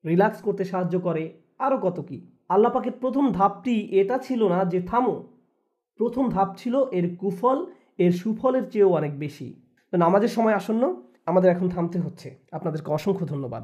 রিল্যাক্স করতে সাহায্য করে, আরও কত কি। আল্লাহ পাকের প্রথম ধাপটি এটা ছিল না যে থামো, প্রথম ধাপ ছিল এর কুফল এর সুফলের চেয়েও অনেক বেশি। তো নামাজের সময় আসন্ন, আমাদের এখন থামতে হচ্ছে। আপনাদেরকে অসংখ্য ধন্যবাদ।